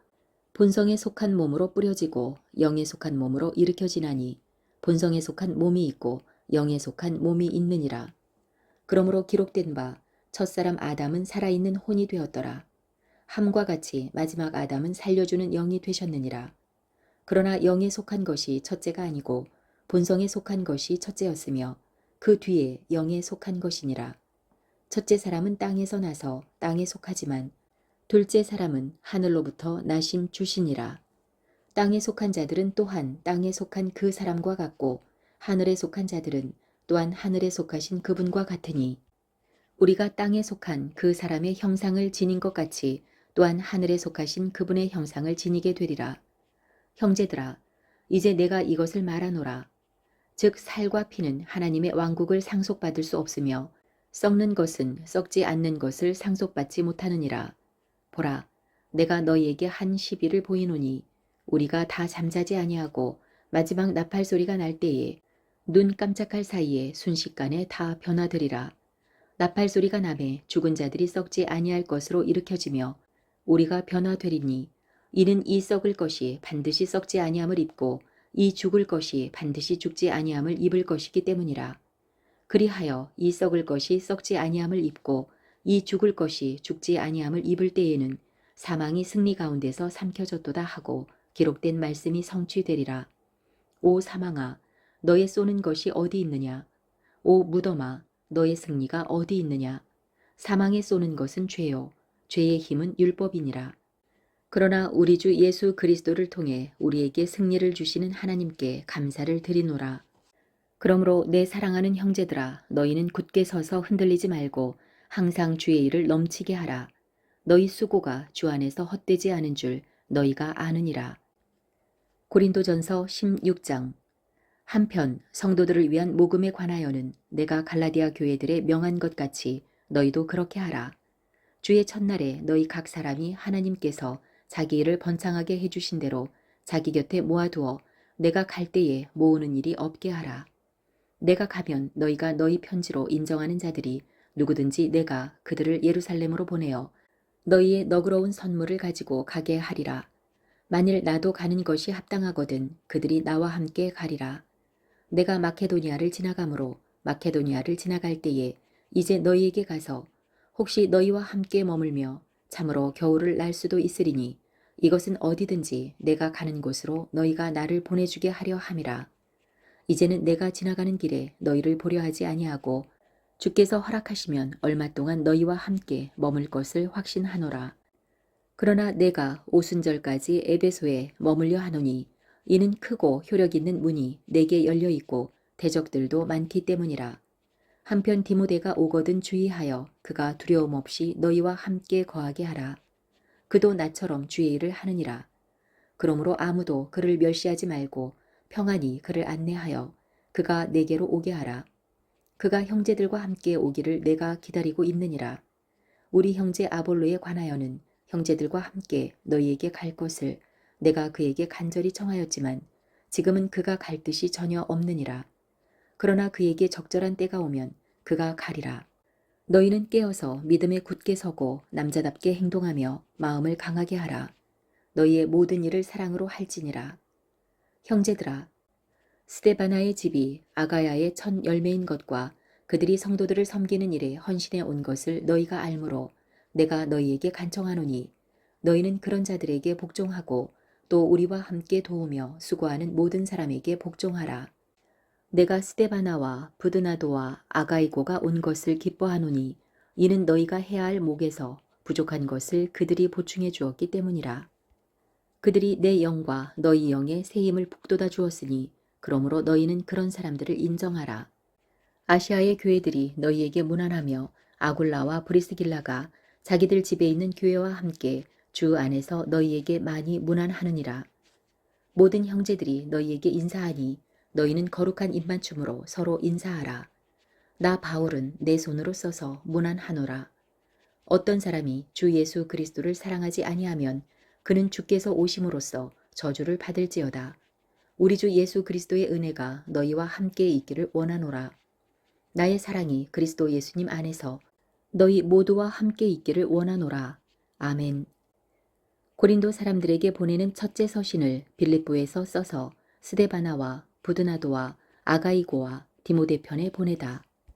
[SPEAKER 1] 본성에 속한 몸으로 뿌려지고 영에 속한 몸으로 일으켜지나니 본성에 속한 몸이 있고 영에 속한 몸이 있느니라. 그러므로 기록된 바 첫사람 아담은 살아있는 혼이 되었더라. 함과 같이 마지막 아담은 살려주는 영이 되셨느니라. 그러나 영에 속한 것이 첫째가 아니고 본성에 속한 것이 첫째였으며 그 뒤에 영에 속한 것이니라. 첫째 사람은 땅에서 나서 땅에 속하지만 둘째 사람은 하늘로부터 나신 주시니라. 땅에 속한 자들은 또한 땅에 속한 그 사람과 같고 하늘에 속한 자들은 또한 하늘에 속하신 그분과 같으니 우리가 땅에 속한 그 사람의 형상을 지닌 것 같이 또한 하늘에 속하신 그분의 형상을 지니게 되리라. 형제들아, 이제 내가 이것을 말하노라. 즉 살과 피는 하나님의 왕국을 상속받을 수 없으며 썩는 것은 썩지 않는 것을 상속받지 못하느니라. 보라, 내가 너희에게 한 시비를 보이노니 우리가 다 잠자지 아니하고 마지막 나팔 소리가 날 때에 눈 깜짝할 사이에 순식간에 다 변화되리라. 나팔 소리가 나매 죽은 자들이 썩지 아니할 것으로 일으켜지며 우리가 변화되리니 이는 이 썩을 것이 반드시 썩지 아니함을 입고 이 죽을 것이 반드시 죽지 아니함을 입을 것이기 때문이라. 그리하여 이 썩을 것이 썩지 아니함을 입고 이 죽을 것이 죽지 아니함을 입을 때에는 사망이 승리 가운데서 삼켜졌도다 하고 기록된 말씀이 성취되리라. 오 사망아, 너의 쏘는 것이 어디 있느냐? 오 무덤아, 너의 승리가 어디 있느냐? 사망에 쏘는 것은 죄요. 죄의 힘은 율법이니라. 그러나 우리 주 예수 그리스도를 통해 우리에게 승리를 주시는 하나님께 감사를 드리노라. 그러므로 내 사랑하는 형제들아, 너희는 굳게 서서 흔들리지 말고 항상 주의 일을 넘치게 하라. 너희 수고가 주 안에서 헛되지 않은 줄 너희가 아느니라. 고린도전서 16장. 한편 성도들을 위한 모금에 관하여는 내가 갈라디아 교회들의 명한 것 같이 너희도 그렇게 하라. 주의 첫날에 너희 각 사람이 하나님께서 자기 일을 번창하게 해주신 대로 자기 곁에 모아두어 내가 갈 때에 모으는 일이 없게 하라. 내가 가면 너희가 너희 편지로 인정하는 자들이 누구든지 내가 그들을 예루살렘으로 보내어 너희의 너그러운 선물을 가지고 가게 하리라. 만일 나도 가는 것이 합당하거든 그들이 나와 함께 가리라. 내가 마케도니아를 지나가므로 마케도니아를 지나갈 때에 이제 너희에게 가서 혹시 너희와 함께 머물며 참으로 겨울을 날 수도 있으리니 이것은 어디든지 내가 가는 곳으로 너희가 나를 보내주게 하려 함이라. 이제는 내가 지나가는 길에 너희를 보려 하지 아니하고 주께서 허락하시면 얼마 동안 너희와 함께 머물 것을 확신하노라. 그러나 내가 오순절까지 에베소에 머물려 하노니 이는 크고 효력 있는 문이 내게 열려 있고 대적들도 많기 때문이라. 한편 디모데가 오거든 주의하여 그가 두려움 없이 너희와 함께 거하게 하라. 그도 나처럼 주의 일을 하느니라. 그러므로 아무도 그를 멸시하지 말고 평안히 그를 안내하여 그가 내게로 오게 하라. 그가 형제들과 함께 오기를 내가 기다리고 있느니라. 우리 형제 아볼로에 관하여는 형제들과 함께 너희에게 갈 것을 내가 그에게 간절히 청하였지만 지금은 그가 갈 뜻이 전혀 없느니라. 그러나 그에게 적절한 때가 오면 그가 가리라. 너희는 깨어서 믿음에 굳게 서고 남자답게 행동하며 마음을 강하게 하라. 너희의 모든 일을 사랑으로 할지니라. 형제들아, 스데바나의 집이 아가야의 첫 열매인 것과 그들이 성도들을 섬기는 일에 헌신해 온 것을 너희가 알므로 내가 너희에게 간청하노니 너희는 그런 자들에게 복종하고 또 우리와 함께 도우며 수고하는 모든 사람에게 복종하라. 내가 스데바나와 부드나도와 아가이고가 온 것을 기뻐하노니 이는 너희가 해야 할 목에서 부족한 것을 그들이 보충해 주었기 때문이라. 그들이 내 영과 너희 영의 새 힘을 북돋아 주었으니 그러므로 너희는 그런 사람들을 인정하라. 아시아의 교회들이 너희에게 문안하며 아굴라와 브리스길라가 자기들 집에 있는 교회와 함께 주 안에서 너희에게 많이 문안하느니라. 모든 형제들이 너희에게 인사하니 너희는 거룩한 입맞춤으로 서로 인사하라. 나 바울은 내 손으로 써서 문안하노라. 어떤 사람이 주 예수 그리스도를 사랑하지 아니하면 그는 주께서 오심으로써 저주를 받을지어다. 우리 주 예수 그리스도의 은혜가 너희와 함께 있기를 원하노라. 나의 사랑이 그리스도 예수님 안에서 너희 모두와 함께 있기를 원하노라. 아멘. 고린도 사람들에게 보내는 첫째 서신을 빌립보에서 써서 스데바나와 부드나도와 아가이고와 디모데 편에 보내다.